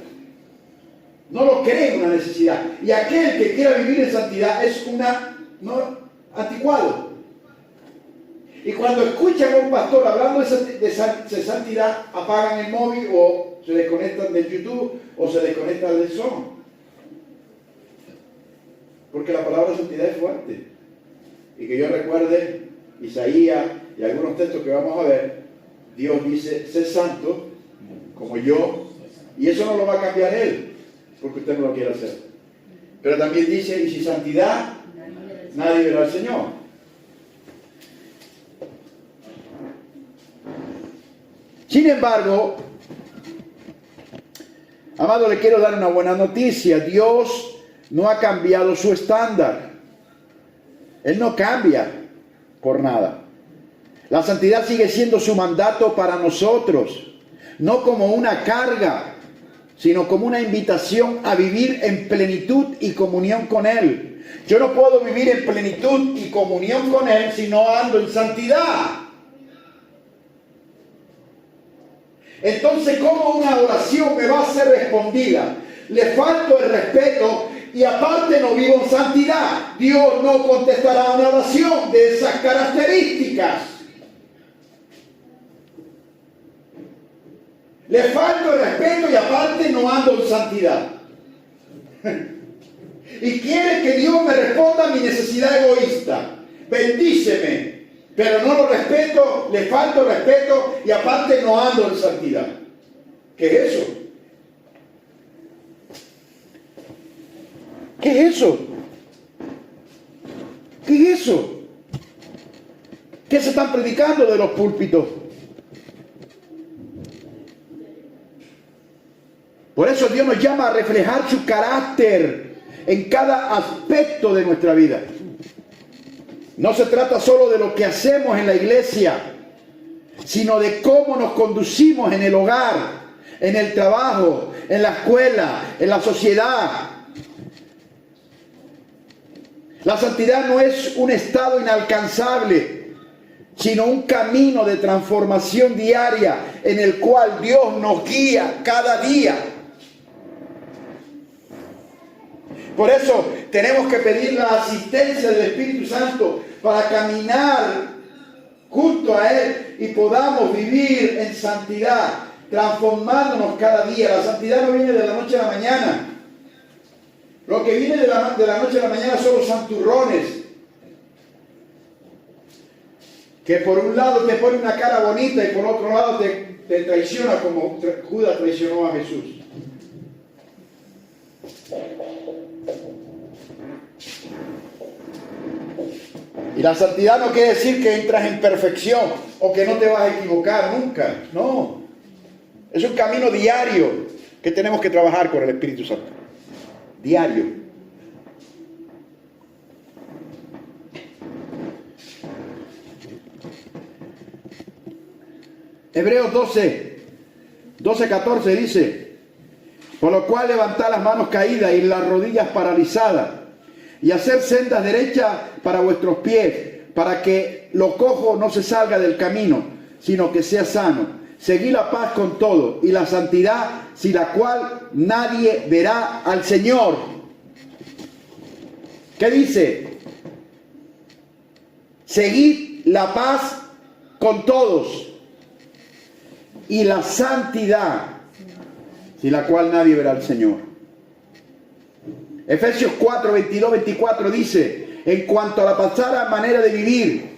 No lo cree en una necesidad. Y aquel que quiera vivir en santidad es anticuado. Y cuando escuchan a un pastor hablando de santidad, apagan el móvil o se desconectan del YouTube o se desconectan del Zoom. Porque la palabra santidad es fuerte. Y que yo recuerde Isaías y algunos textos que vamos a ver, Dios dice, sé santo como yo, y eso no lo va a cambiar Él, porque usted no lo quiere hacer. Pero también dice, y sin santidad, nadie verá al Señor. Sin embargo, amado, le quiero dar una buena noticia. Dios no ha cambiado su estándar. Él no cambia por nada. La santidad sigue siendo su mandato para nosotros, no como una carga, sino como una invitación a vivir en plenitud y comunión con Él. Yo no puedo vivir en plenitud y comunión con Él si no ando en santidad. Entonces, ¿cómo una oración me va a ser respondida? Le falto el respeto y aparte no vivo en santidad. Dios no contestará una oración de esas características. Le falto el respeto y aparte no ando en santidad. Y quiere que Dios me responda a mi necesidad egoísta. bendíceme, pero no lo respeto, le falto respeto y aparte no ando en santidad. ¿Qué es eso? ¿Qué es eso? ¿Qué es eso? ¿Qué se están predicando de los púlpitos? Por eso Dios nos llama a reflejar su carácter en cada aspecto de nuestra vida. No se trata solo de lo que hacemos en la iglesia, sino de cómo nos conducimos en el hogar, en el trabajo, en la escuela, en la sociedad. La santidad no es un estado inalcanzable, sino un camino de transformación diaria en el cual Dios nos guía cada día. Por eso tenemos que pedir la asistencia del Espíritu Santo para caminar junto a Él y podamos vivir en santidad, transformándonos cada día. La santidad no viene de la noche a la mañana. Lo que viene de la noche a la mañana son los santurrones, que por un lado te pone una cara bonita y por otro lado te traiciona como Judas traicionó a Jesús. Y la santidad no quiere decir que entras en perfección o que no te vas a equivocar nunca. No. Es un camino diario que tenemos que trabajar con el Espíritu Santo. Diario. Hebreos 12:14 dice: por lo cual levantad las manos caídas y las rodillas paralizadas, y hacer sendas derechas para vuestros pies, para que lo cojo no se salga del camino, sino que sea sano. Seguid la paz con todo y la santidad, sin la cual nadie verá al Señor. ¿Qué dice? Seguid la paz con todos y la santidad, sin la cual nadie verá al Señor. Efesios 4, 22, 24 dice: en cuanto a la pasada manera de vivir,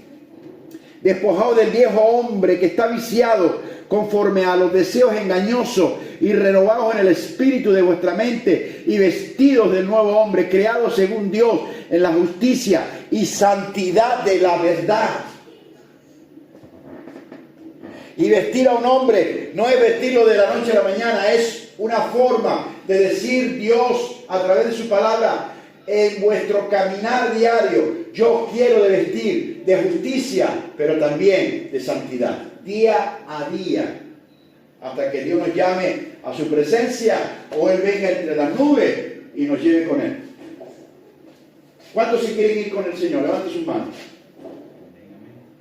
despojado del viejo hombre que está viciado conforme a los deseos engañosos, y renovados en el espíritu de vuestra mente, y vestidos del nuevo hombre, creado según Dios en la justicia y santidad de la verdad. Y vestir a un hombre no es vestirlo de la noche a la mañana, es una forma de decir Dios a través de su palabra: en vuestro caminar diario, yo quiero de vestir de justicia, pero también de santidad, día a día, hasta que Dios nos llame a su presencia o Él venga entre las nubes y nos lleve con Él. ¿Cuántos se quieren ir con el Señor? Levanten sus manos.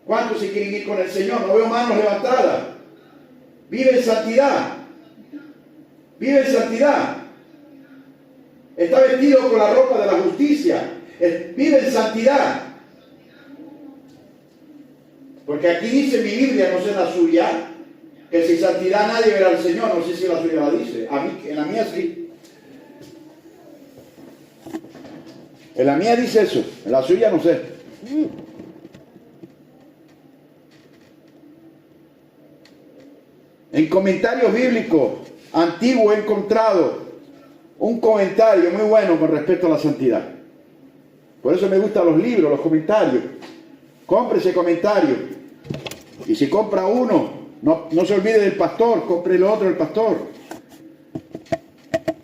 ¿Cuántos se quieren ir con el Señor? No veo manos levantadas. Vive en santidad. Vive en santidad. Está vestido con la ropa de la justicia. Vive en santidad. Porque aquí dice mi Biblia, no sé la suya, que sin santidad nadie verá al Señor. No sé si la suya la dice. A mí, en la mía sí. En la mía dice eso. En la suya no sé. En comentarios bíblicos antiguos he encontrado un comentario muy bueno con respecto a la santidad. Por eso me gustan los libros, los comentarios. Compre ese comentario. Y si compra uno, no se olvide del pastor, compre el otro del pastor.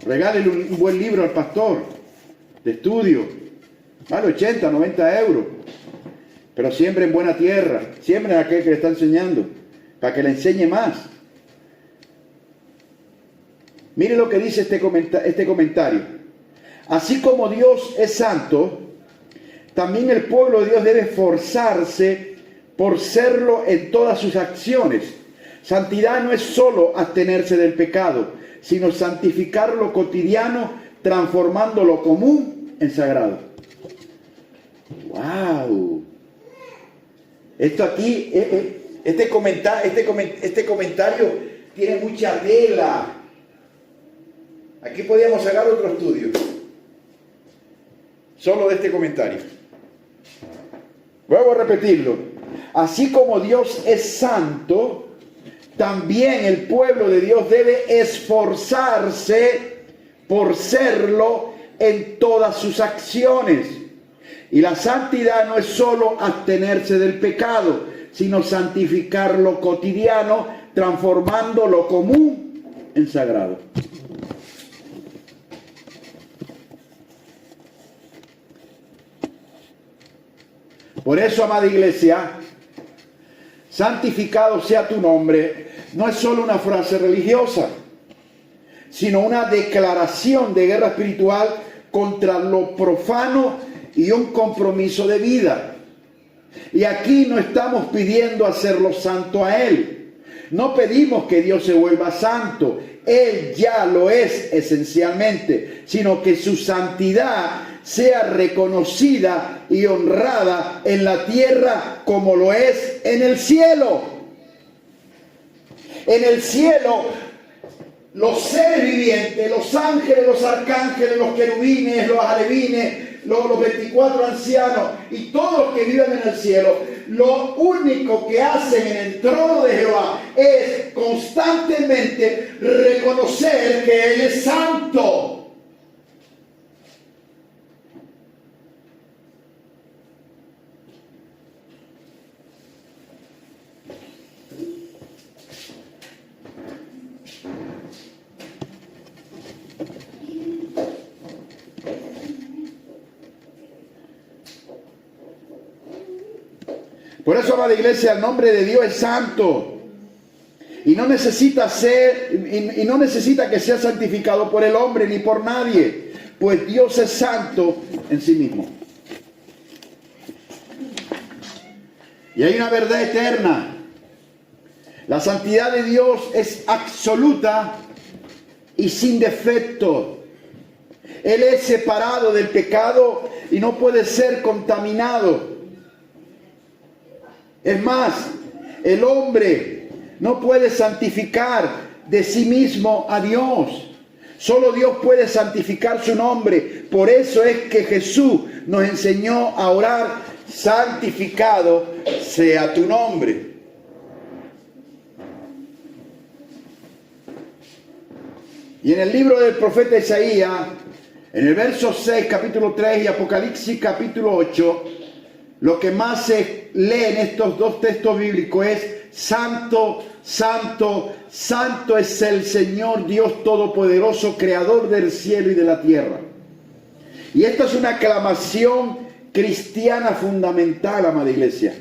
Regálele un buen libro al pastor de estudio. Vale 80, 90 euros. Pero siempre en buena tierra, siempre en aquel que le está enseñando, para que le enseñe más. Mire lo que dice este comentario. Así como Dios es santo, también el pueblo de Dios debe esforzarse por serlo en todas sus acciones. Santidad no es solo abstenerse del pecado, sino santificar lo cotidiano, transformando lo común en sagrado. ¡Wow! Esto aquí, este comentario tiene mucha tela. Aquí podríamos sacar otro estudio solo de este comentario. Vuelvo a repetirlo. Así como Dios es santo, también el pueblo de Dios debe esforzarse por serlo en todas sus acciones. Y la santidad no es solo abstenerse del pecado, sino santificar lo cotidiano, transformando lo común en sagrado. Por eso, amada iglesia, santificado sea tu nombre, no es solo una frase religiosa, sino una declaración de guerra espiritual contra lo profano y un compromiso de vida. Y aquí no estamos pidiendo hacerlo santo a Él. No pedimos que Dios se vuelva santo. Él ya lo es esencialmente, sino que su santidad sea reconocida y honrada en la tierra como lo es en el cielo. En el cielo, los seres vivientes, los ángeles, los arcángeles, los querubines, los alevines, los 24 ancianos y todos los que viven en el cielo, lo único que hacen en el trono de Jehová es constantemente reconocer que Él es santo. Por eso, amada iglesia, el nombre de Dios es santo. Y no necesita que sea santificado por el hombre ni por nadie, pues Dios es santo en sí mismo. Y hay una verdad eterna. La santidad de Dios es absoluta y sin defecto. Él es separado del pecado y no puede ser contaminado. Es más, el hombre no puede santificar de sí mismo a Dios. Solo Dios puede santificar su nombre. Por eso es que Jesús nos enseñó a orar: santificado sea tu nombre. Y en el libro del profeta Isaías, en el verso 6, capítulo 3 y Apocalipsis capítulo 8, lo que más se lee en estos dos textos bíblicos es: santo, santo, santo es el Señor Dios Todopoderoso, creador del cielo y de la tierra. Y esta es una aclamación cristiana fundamental, amada iglesia,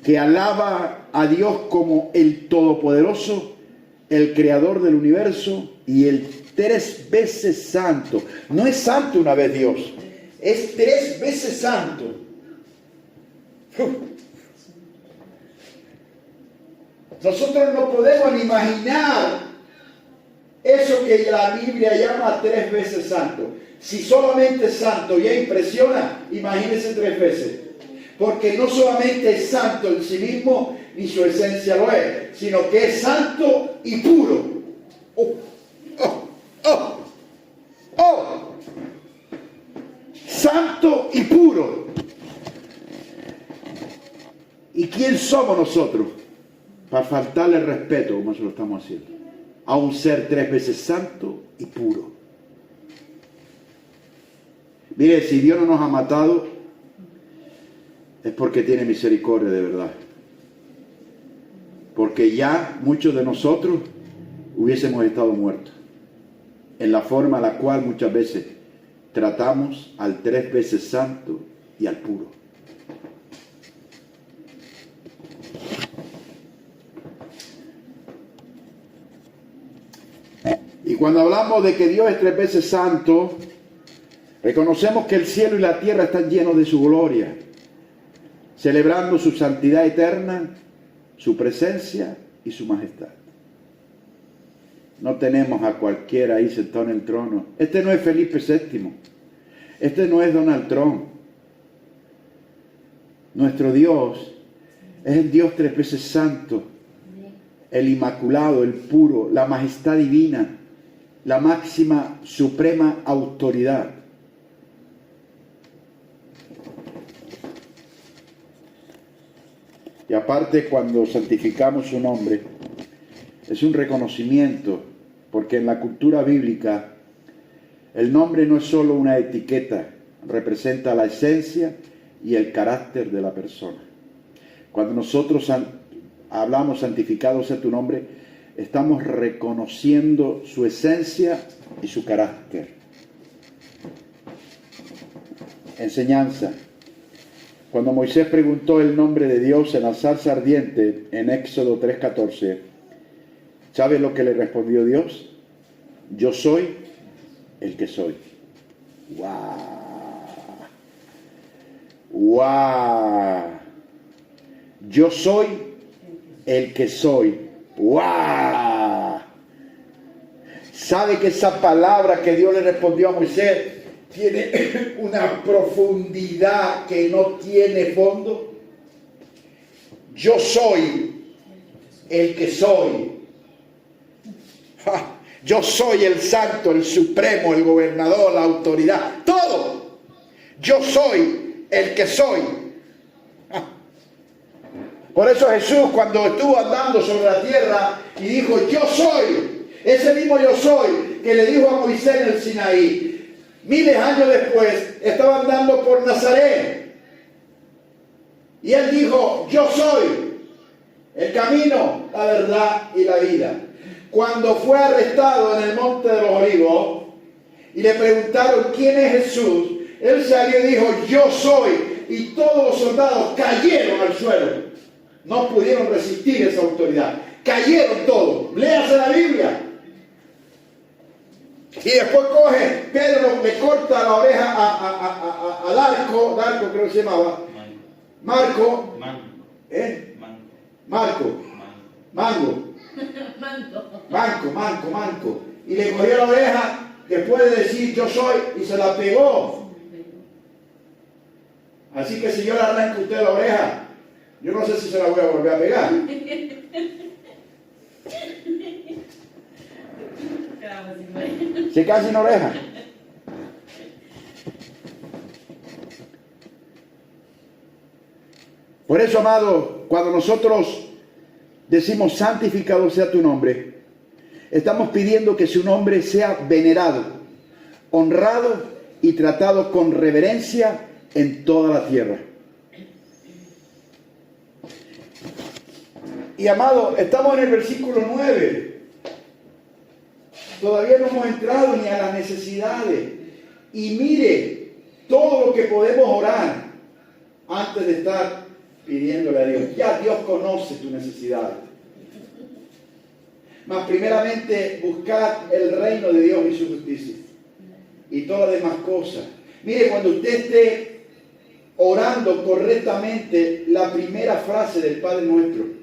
que alaba a Dios como el Todopoderoso, el creador del universo y el 3 veces santo. No es santo una vez Dios, es 3 veces santo. Nosotros no podemos ni imaginar eso que la Biblia llama 3 veces santo. Si solamente santo ya impresiona, imagínense 3 veces. Porque no solamente es santo en sí mismo, ni su esencia lo es, sino que es santo y puro. Santo y puro. ¿Y quién somos nosotros para faltarle el respeto, como se lo estamos haciendo, a un ser 3 veces santo y puro? Mire, si Dios no nos ha matado, es porque tiene misericordia de verdad. Porque ya muchos de nosotros hubiésemos estado muertos, en la forma en la cual muchas veces tratamos al 3 veces santo y al puro. Y cuando hablamos de que Dios es 3 veces santo, reconocemos que el cielo y la tierra están llenos de su gloria, celebrando su santidad eterna, su presencia y su majestad. No tenemos a cualquiera ahí sentado en el trono. Este no es Felipe VII. Este no es Donald Trump. Nuestro Dios es el Dios 3 veces santo, el inmaculado, el puro, la majestad divina, la máxima suprema autoridad. Y aparte, cuando santificamos su nombre, es un reconocimiento, porque en la cultura bíblica el nombre no es solo una etiqueta, representa la esencia y el carácter de la persona. Cuando nosotros hablamos santificado sea tu nombre, estamos reconociendo su esencia y su carácter. Enseñanza. Cuando Moisés preguntó el nombre de Dios en la zarza ardiente en Éxodo 3:14, ¿sabe lo que le respondió Dios? Yo soy el que soy. ¡Wow! ¡Wow! Yo soy el que soy. ¡Wow! ¿Sabe que esa palabra que Dios le respondió a Moisés tiene una profundidad que no tiene fondo? Yo soy el que soy. Yo soy el santo, el supremo, el gobernador, la autoridad, todo. Yo soy el que soy. Por eso Jesús, cuando estuvo andando sobre la tierra y dijo, yo soy, ese mismo yo soy que le dijo a Moisés en el Sinaí, miles de años después, estaba andando por Nazaret. Y él dijo, yo soy el camino, la verdad y la vida. Cuando fue arrestado en el Monte de los Olivos y le preguntaron quién es Jesús, él salió y dijo, yo soy. Y todos los soldados cayeron al suelo. No pudieron resistir esa autoridad. Cayeron todos. Léase la Biblia. Y después coge, Pedro le corta la oreja a Darco creo que se llamaba. Marco. Manco. Y le cogió la oreja después de decir yo soy y se la pegó. Así que si yo le arranco a usted la oreja, yo no sé si se la voy a volver a pegar. Se queda sin oreja. Por eso, amado, cuando nosotros decimos santificado sea tu nombre, estamos pidiendo que su nombre sea venerado, honrado y tratado con reverencia en toda la tierra. Y amado, estamos en el versículo 9. Todavía no hemos entrado ni a las necesidades. Y mire todo lo que podemos orar antes de estar pidiéndole a Dios. Ya Dios conoce tu necesidad. Mas primeramente buscar el reino de Dios y su justicia. Y todas las demás cosas. Mire, cuando usted esté orando correctamente la primera frase del Padre Nuestro,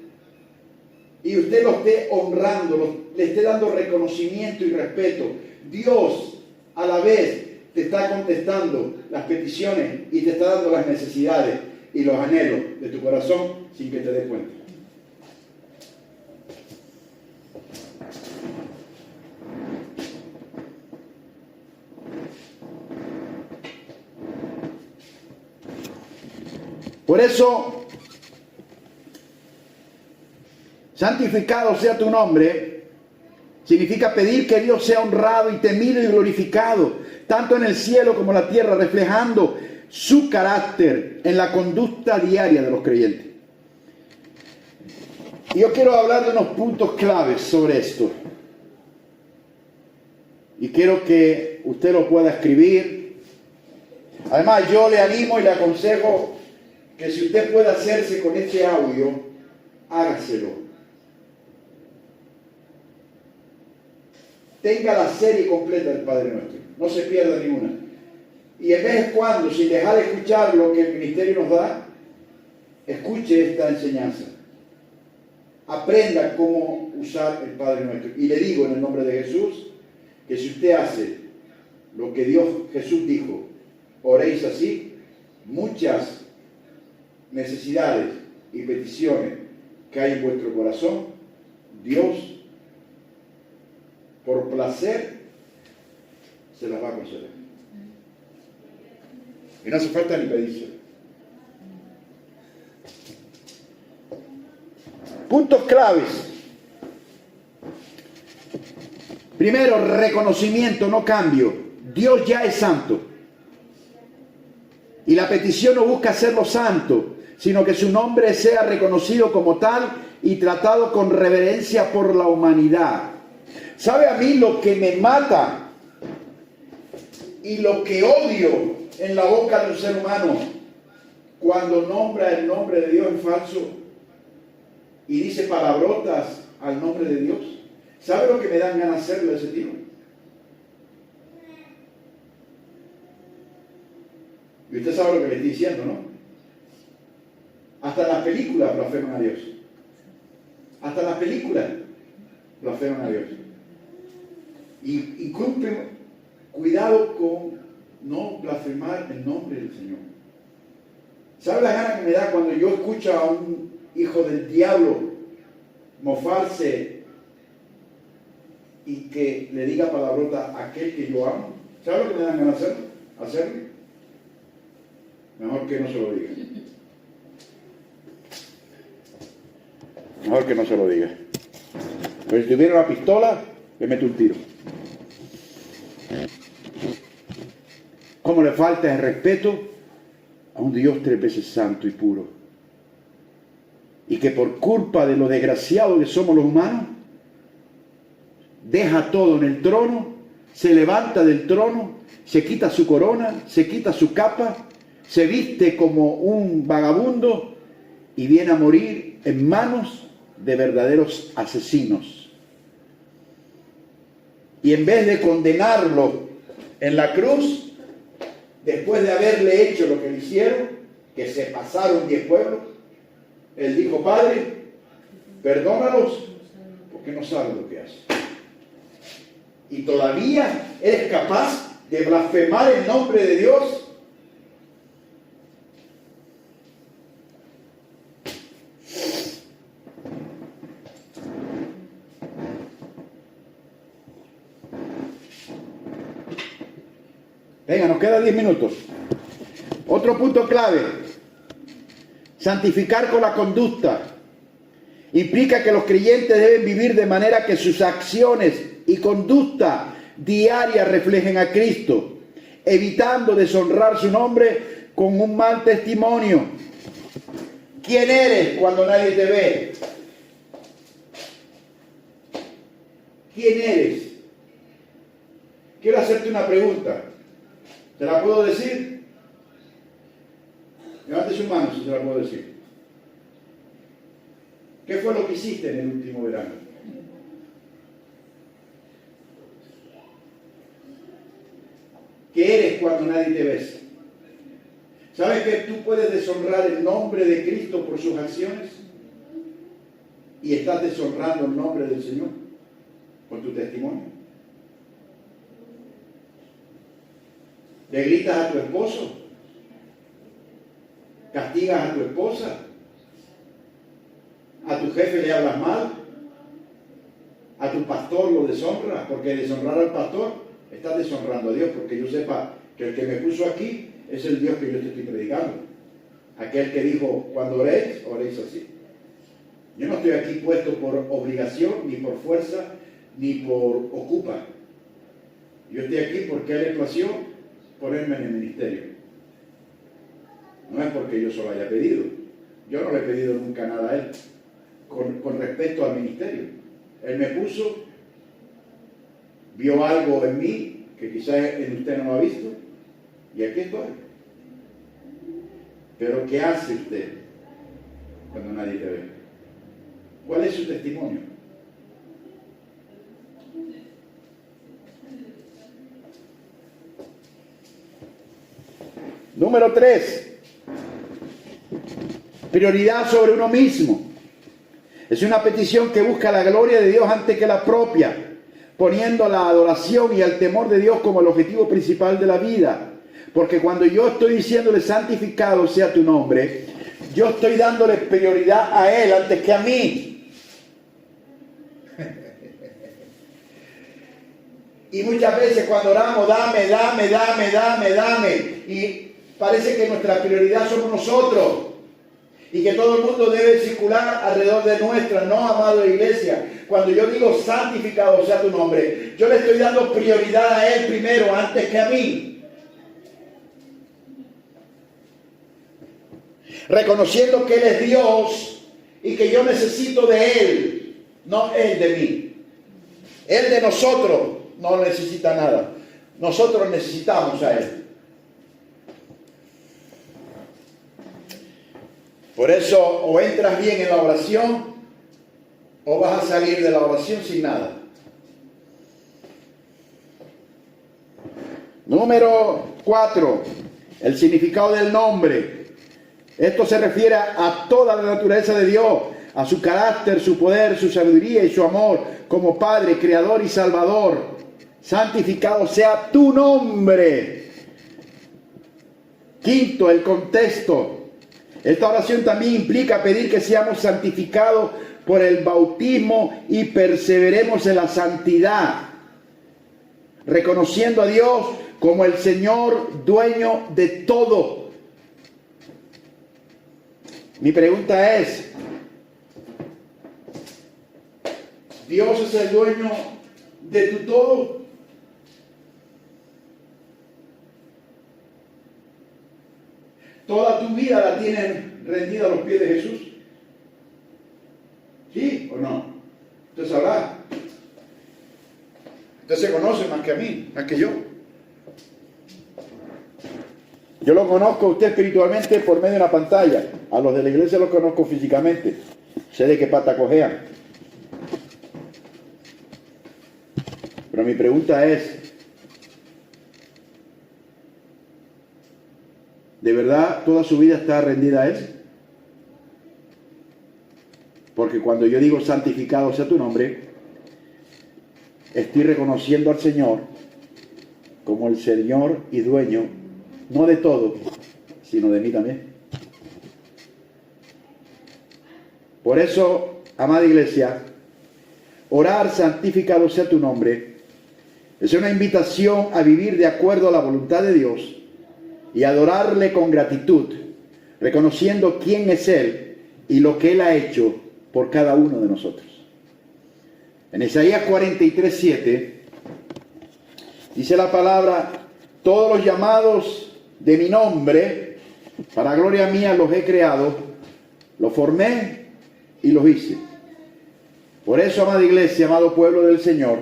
y usted lo esté honrando, le esté dando reconocimiento y respeto, Dios a la vez te está contestando las peticiones y te está dando las necesidades y los anhelos de tu corazón sin que te des cuenta. Por eso, santificado sea tu nombre, significa pedir que Dios sea honrado y temido y glorificado, tanto en el cielo como en la tierra, reflejando su carácter en la conducta diaria de los creyentes. Y yo quiero hablar de unos puntos claves sobre esto. Y quiero que usted lo pueda escribir. Además, yo le animo y le aconsejo que si usted puede hacerse con este audio, hágaselo. Tenga la serie completa del Padre Nuestro. No se pierda ninguna. Y en vez en cuando, sin dejar de escuchar lo que el ministerio nos da, escuche esta enseñanza. Aprenda cómo usar el Padre Nuestro. Y le digo en el nombre de Jesús, que si usted hace lo que Jesús dijo, oréis así, muchas necesidades y peticiones que hay en vuestro corazón, Dios, por placer, se las va a conceder. Y no hace falta ni pedírselo. Puntos claves. Primero, reconocimiento, no cambio. Dios ya es santo. Y la petición no busca hacerlo santo, sino que su nombre sea reconocido como tal y tratado con reverencia por la humanidad. ¿Sabe a mí lo que me mata y lo que odio en la boca de un ser humano? Cuando nombra el nombre de Dios en falso y dice palabrotas al nombre de Dios. ¿Sabe lo que me dan ganas de hacerlo de ese tipo? Y usted sabe lo que le estoy diciendo, ¿no? Hasta las películas blasfeman a Dios. Hasta las películas blasfeman a Dios. Y cumplen, cuidado con no blasfemar el nombre del Señor. ¿Sabe la gana que me da cuando yo escucho a un hijo del diablo mofarse y que le diga palabrota a aquel que yo amo? ¿Sabe lo que me dan ganas de hacerle? Mejor que no se lo diga. Mejor que no se lo diga. Pero si tuviera una pistola, le meto un tiro. ¿Cómo le falta el respeto a un Dios 3 veces santo y puro? Y que por culpa de lo desgraciados que somos los humanos, deja todo en el trono, se levanta del trono, se quita su corona, se quita su capa, se viste como un vagabundo y viene a morir en manos de verdaderos asesinos. Y en vez de condenarlo en la cruz, después de haberle hecho lo que le hicieron, que se pasaron 10 pueblos, él dijo: Padre, perdónalos porque no saben lo que hacen. Y todavía eres capaz de blasfemar el nombre de Dios. Venga, nos quedan 10 minutos. Otro punto clave: santificar con la conducta. Implica que los creyentes deben vivir de manera que sus acciones y conducta diaria reflejen a Cristo, evitando deshonrar su nombre con un mal testimonio. ¿Quién eres cuando nadie te ve? ¿Quién eres? Quiero hacerte una pregunta. ¿Te la puedo decir? Levante su mano si se la puedo decir. ¿Qué fue lo que hiciste en el último verano? ¿Qué eres cuando nadie te ve? ¿Sabes que tú puedes deshonrar el nombre de Cristo por sus acciones? Y estás deshonrando el nombre del Señor con tu testimonio. ¿Le gritas a tu esposo? ¿Castigas a tu esposa? ¿A tu jefe le hablas mal? ¿A tu pastor lo deshonras? Porque deshonrar al pastor, estás deshonrando a Dios, porque yo sepa que el que me puso aquí es el Dios que yo te estoy predicando. Aquel que dijo: cuando oréis, oréis así. Yo no estoy aquí puesto por obligación, ni por fuerza, ni por ocupa. Yo estoy aquí porque a él le plació ponerme en el ministerio. No es porque yo se lo haya pedido. Yo no le he pedido nunca nada a él con respecto al ministerio. Él me puso, vio algo en mí que quizás en usted no lo ha visto, y aquí estoy. Pero ¿qué hace usted cuando nadie te ve? ¿Cuál es su testimonio? Número 3. Prioridad sobre uno mismo. Es una petición que busca la gloria de Dios antes que la propia, poniendo la adoración y el temor de Dios como el objetivo principal de la vida. Porque cuando yo estoy diciéndole: santificado sea tu nombre, yo estoy dándole prioridad a Él antes que a mí. Y muchas veces cuando oramos: dame, y parece que nuestra prioridad somos nosotros. Y que todo el mundo debe circular alrededor de nuestra, no, amada iglesia. Cuando yo digo santificado sea tu nombre, yo le estoy dando prioridad a Él primero, antes que a mí. Reconociendo que Él es Dios y que yo necesito de Él, no Él de mí. Él de nosotros no necesita nada. Nosotros necesitamos a Él. Por eso, o entras bien en la oración, o vas a salir de la oración sin nada. Número 4, el significado del nombre. Esto se refiere a toda la naturaleza de Dios, a su carácter, su poder, su sabiduría y su amor como Padre, Creador y Salvador. Santificado sea tu nombre. Quinto, el contexto. Esta oración también implica pedir que seamos santificados por el bautismo y perseveremos en la santidad, reconociendo a Dios como el Señor dueño de todo. Mi pregunta es, ¿Dios es el dueño de tu todo? ¿Toda tu vida la tienes rendida a los pies de Jesús? ¿Sí o no? Usted sabrá. Usted se conoce más que a mí, más que yo. Yo lo conozco a usted espiritualmente por medio de una pantalla. A los de la iglesia los conozco físicamente. Sé de qué pata cojean. Pero mi pregunta es, ¿de verdad toda su vida está rendida a Él? Porque cuando yo digo santificado sea tu nombre, estoy reconociendo al Señor como el Señor y dueño, no de todo, sino de mí también. Por eso, amada iglesia, orar santificado sea tu nombre es una invitación a vivir de acuerdo a la voluntad de Dios y adorarle con gratitud, reconociendo quién es Él y lo que Él ha hecho por cada uno de nosotros. En Isaías 43:7 dice la palabra: todos los llamados de mi nombre, para gloria mía los he creado, los formé y los hice. Por eso, amada iglesia, amado pueblo del Señor,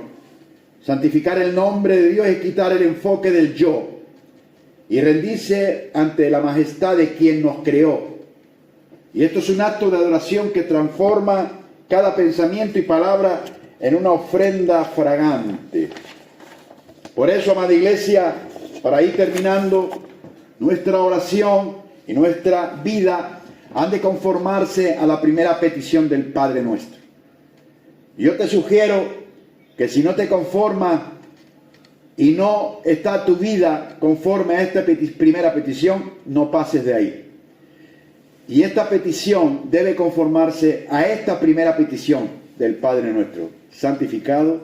santificar el nombre de Dios es quitar el enfoque del yo y rendirse ante la majestad de quien nos creó. Y esto es un acto de adoración que transforma cada pensamiento y palabra en una ofrenda fragante. Por eso, amada iglesia, para ir terminando, nuestra oración y nuestra vida han de conformarse a la primera petición del Padre nuestro. Yo te sugiero que si no te conformas y no está tu vida conforme a esta primera petición, no pases de ahí. Y esta petición debe conformarse a esta primera petición del Padre nuestro: santificado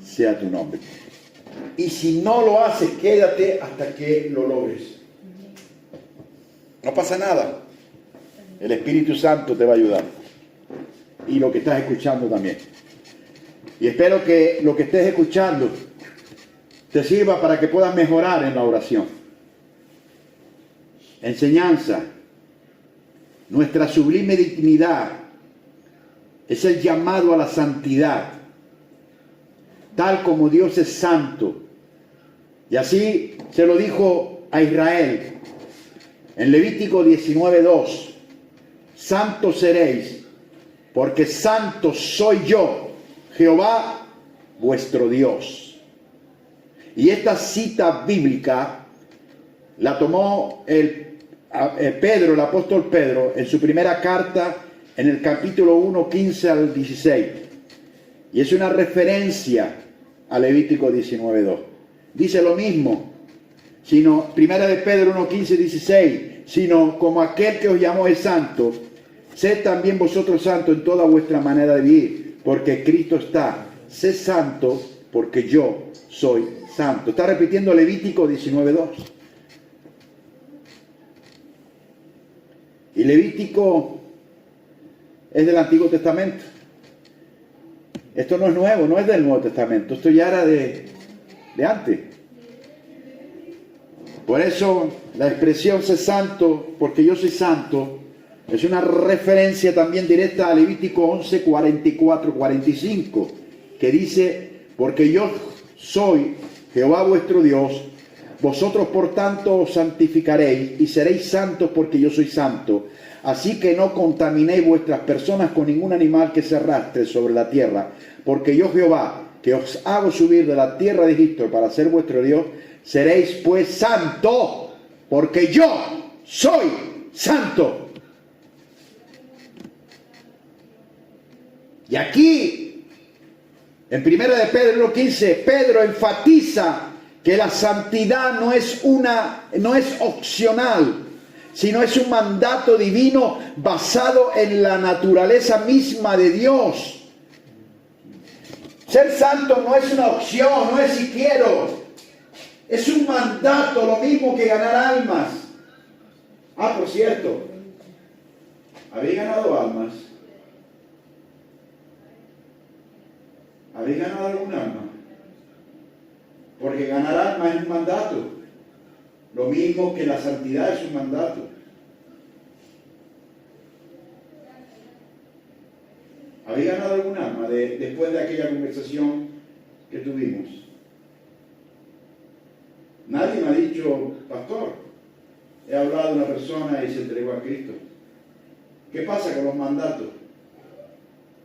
sea tu nombre. Y si no lo haces, quédate hasta que lo logres. No pasa nada. El Espíritu Santo te va a ayudar. Y lo que estás escuchando también. Y espero que lo que estés escuchando te sirva para que puedas mejorar en la oración. Enseñanza. Nuestra sublime dignidad es el llamado a la santidad, tal como Dios es santo. Y así se lo dijo a Israel en Levítico 19:2: santos seréis, porque santo soy yo, Jehová vuestro Dios. Y esta cita bíblica la tomó Pedro, el apóstol Pedro, en su primera carta, en el capítulo 1, 15 al 16. Y es una referencia a Levítico 19:2. Dice lo mismo, sino, primera de Pedro 1, 15, 16, sino como aquel que os llamó es santo, sed también vosotros santos en toda vuestra manera de vivir, porque Cristo está: sed santo porque yo soy santo. Está repitiendo Levítico 19:2. Y Levítico es del Antiguo Testamento. Esto no es nuevo, no es del Nuevo Testamento. Esto ya era de antes. Por eso la expresión sé santo, porque yo soy santo, es una referencia también directa a Levítico 11, 44, 45, que dice, porque yo soy Jehová vuestro Dios, vosotros por tanto os santificaréis y seréis santos porque yo soy santo. Así que no contaminéis vuestras personas con ningún animal que se arrastre sobre la tierra, porque yo Jehová, que os hago subir de la tierra de Egipto para ser vuestro Dios, seréis pues santos, porque yo soy santo. Y aquí, en 1 de Pedro 15, Pedro enfatiza que la santidad no es opcional, sino es un mandato divino basado en la naturaleza misma de Dios. Ser santo no es una opción, no es si quiero. Es un mandato, lo mismo que ganar almas. Ah, por cierto, ¿habéis ganado almas? ¿Habéis ganado algún alma? Porque ganar almas es un mandato. Lo mismo que la santidad es un mandato. ¿Habéis ganado algún alma después de aquella conversación que tuvimos? Nadie me ha dicho, pastor, he hablado de una persona y se entregó a Cristo. ¿Qué pasa con los mandatos?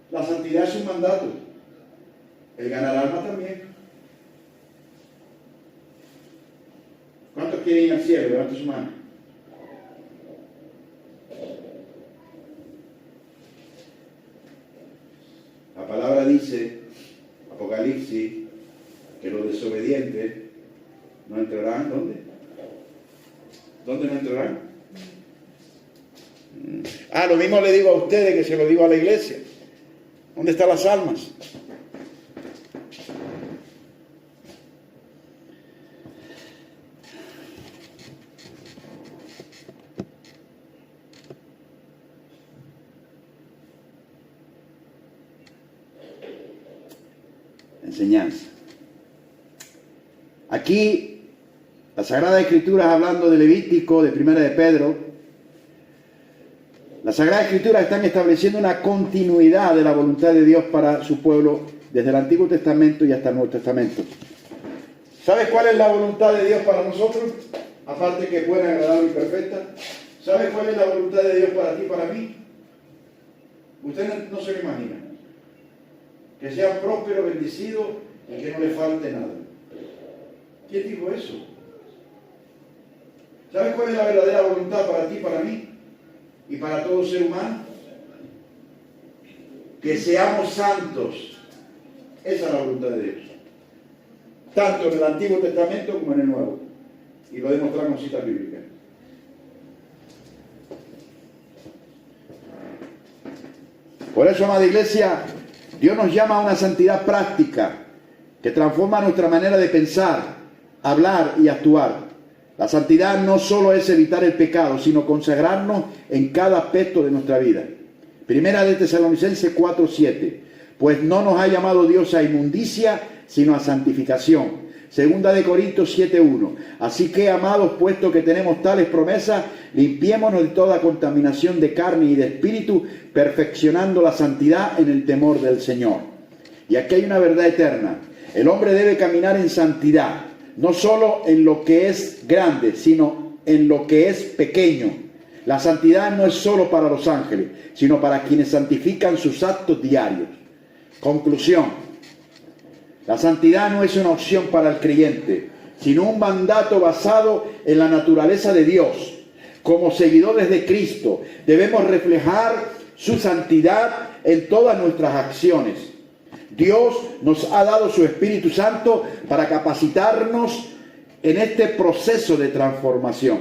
La santidad es un mandato. El ganar alma también. ¿Cuántos quieren ir al cielo? Levante su mano. La palabra dice, Apocalipsis, que los desobedientes no entrarán. ¿Dónde? ¿Dónde no entrarán? Lo mismo le digo a ustedes que se lo digo a la iglesia. ¿Dónde están las almas? Enseñanza. Aquí, la Sagrada Escritura, hablando de Levítico, de 1 de Pedro, la Sagrada Escritura están estableciendo una continuidad de la voluntad de Dios para su pueblo desde el Antiguo Testamento y hasta el Nuevo Testamento. ¿Sabes cuál es la voluntad de Dios para nosotros? Aparte que es buena, agradable y perfecta. ¿Sabes cuál es la voluntad de Dios para ti y para mí? Usted no se lo imagina. Que sea próspero, bendecido y que no le falte nada. ¿Quién dijo eso? ¿Sabes cuál es la verdadera voluntad para ti, para mí y para todo ser humano? Que seamos santos. Esa es la voluntad de Dios. Tanto en el Antiguo Testamento como en el Nuevo. Y lo demostramos con citas bíblicas. Por eso, amada iglesia, Dios nos llama a una santidad práctica que transforma nuestra manera de pensar, hablar y actuar. La santidad no solo es evitar el pecado, sino consagrarnos en cada aspecto de nuestra vida. Primera de Tesalonicenses 4:7. Pues no nos ha llamado Dios a inmundicia, sino a santificación. Segunda de Corintios 7:1. Así que, amados, puesto que tenemos tales promesas, limpiémonos de toda contaminación de carne y de espíritu, perfeccionando la santidad en el temor del Señor. Y aquí hay una verdad eterna. El hombre debe caminar en santidad, no solo en lo que es grande, sino en lo que es pequeño. La santidad no es solo para los ángeles, sino para quienes santifican sus actos diarios. Conclusión. La santidad no es una opción para el creyente, sino un mandato basado en la naturaleza de Dios. Como seguidores de Cristo, debemos reflejar su santidad en todas nuestras acciones. Dios nos ha dado su Espíritu Santo para capacitarnos en este proceso de transformación.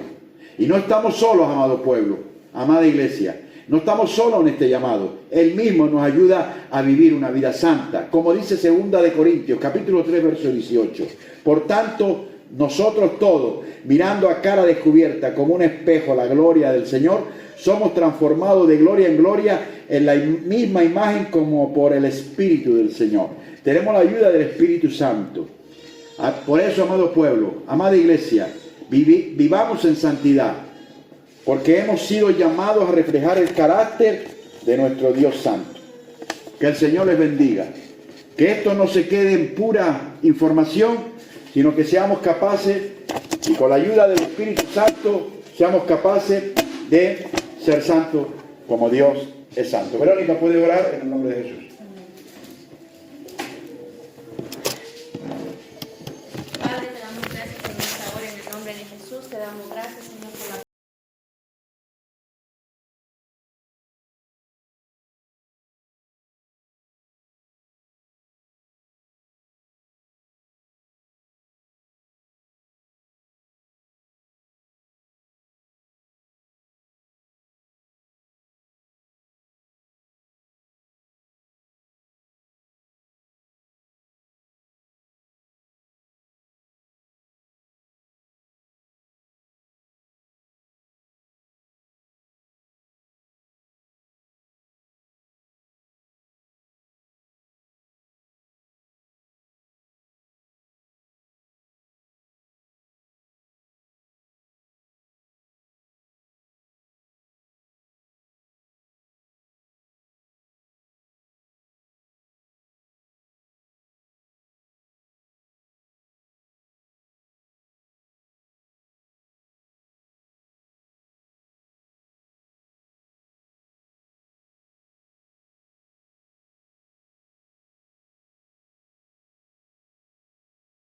Y no estamos solos, amado pueblo, amada iglesia. No estamos solos en este llamado. Él mismo nos ayuda a vivir una vida santa. Como dice 2 de Corintios, capítulo 3, verso 18. Por tanto, nosotros todos, mirando a cara descubierta como un espejo la gloria del Señor, somos transformados de gloria en gloria en la misma imagen como por el Espíritu del Señor. Tenemos la ayuda del Espíritu Santo. Por eso, amado pueblo, amada iglesia, vivamos en santidad, porque hemos sido llamados a reflejar el carácter de nuestro Dios Santo. Que el Señor les bendiga. Que esto no se quede en pura información, sino que seamos capaces, y con la ayuda del Espíritu Santo, seamos capaces de ser santos como Dios es santo. Verónica, ¿puede orar en el nombre de Jesús?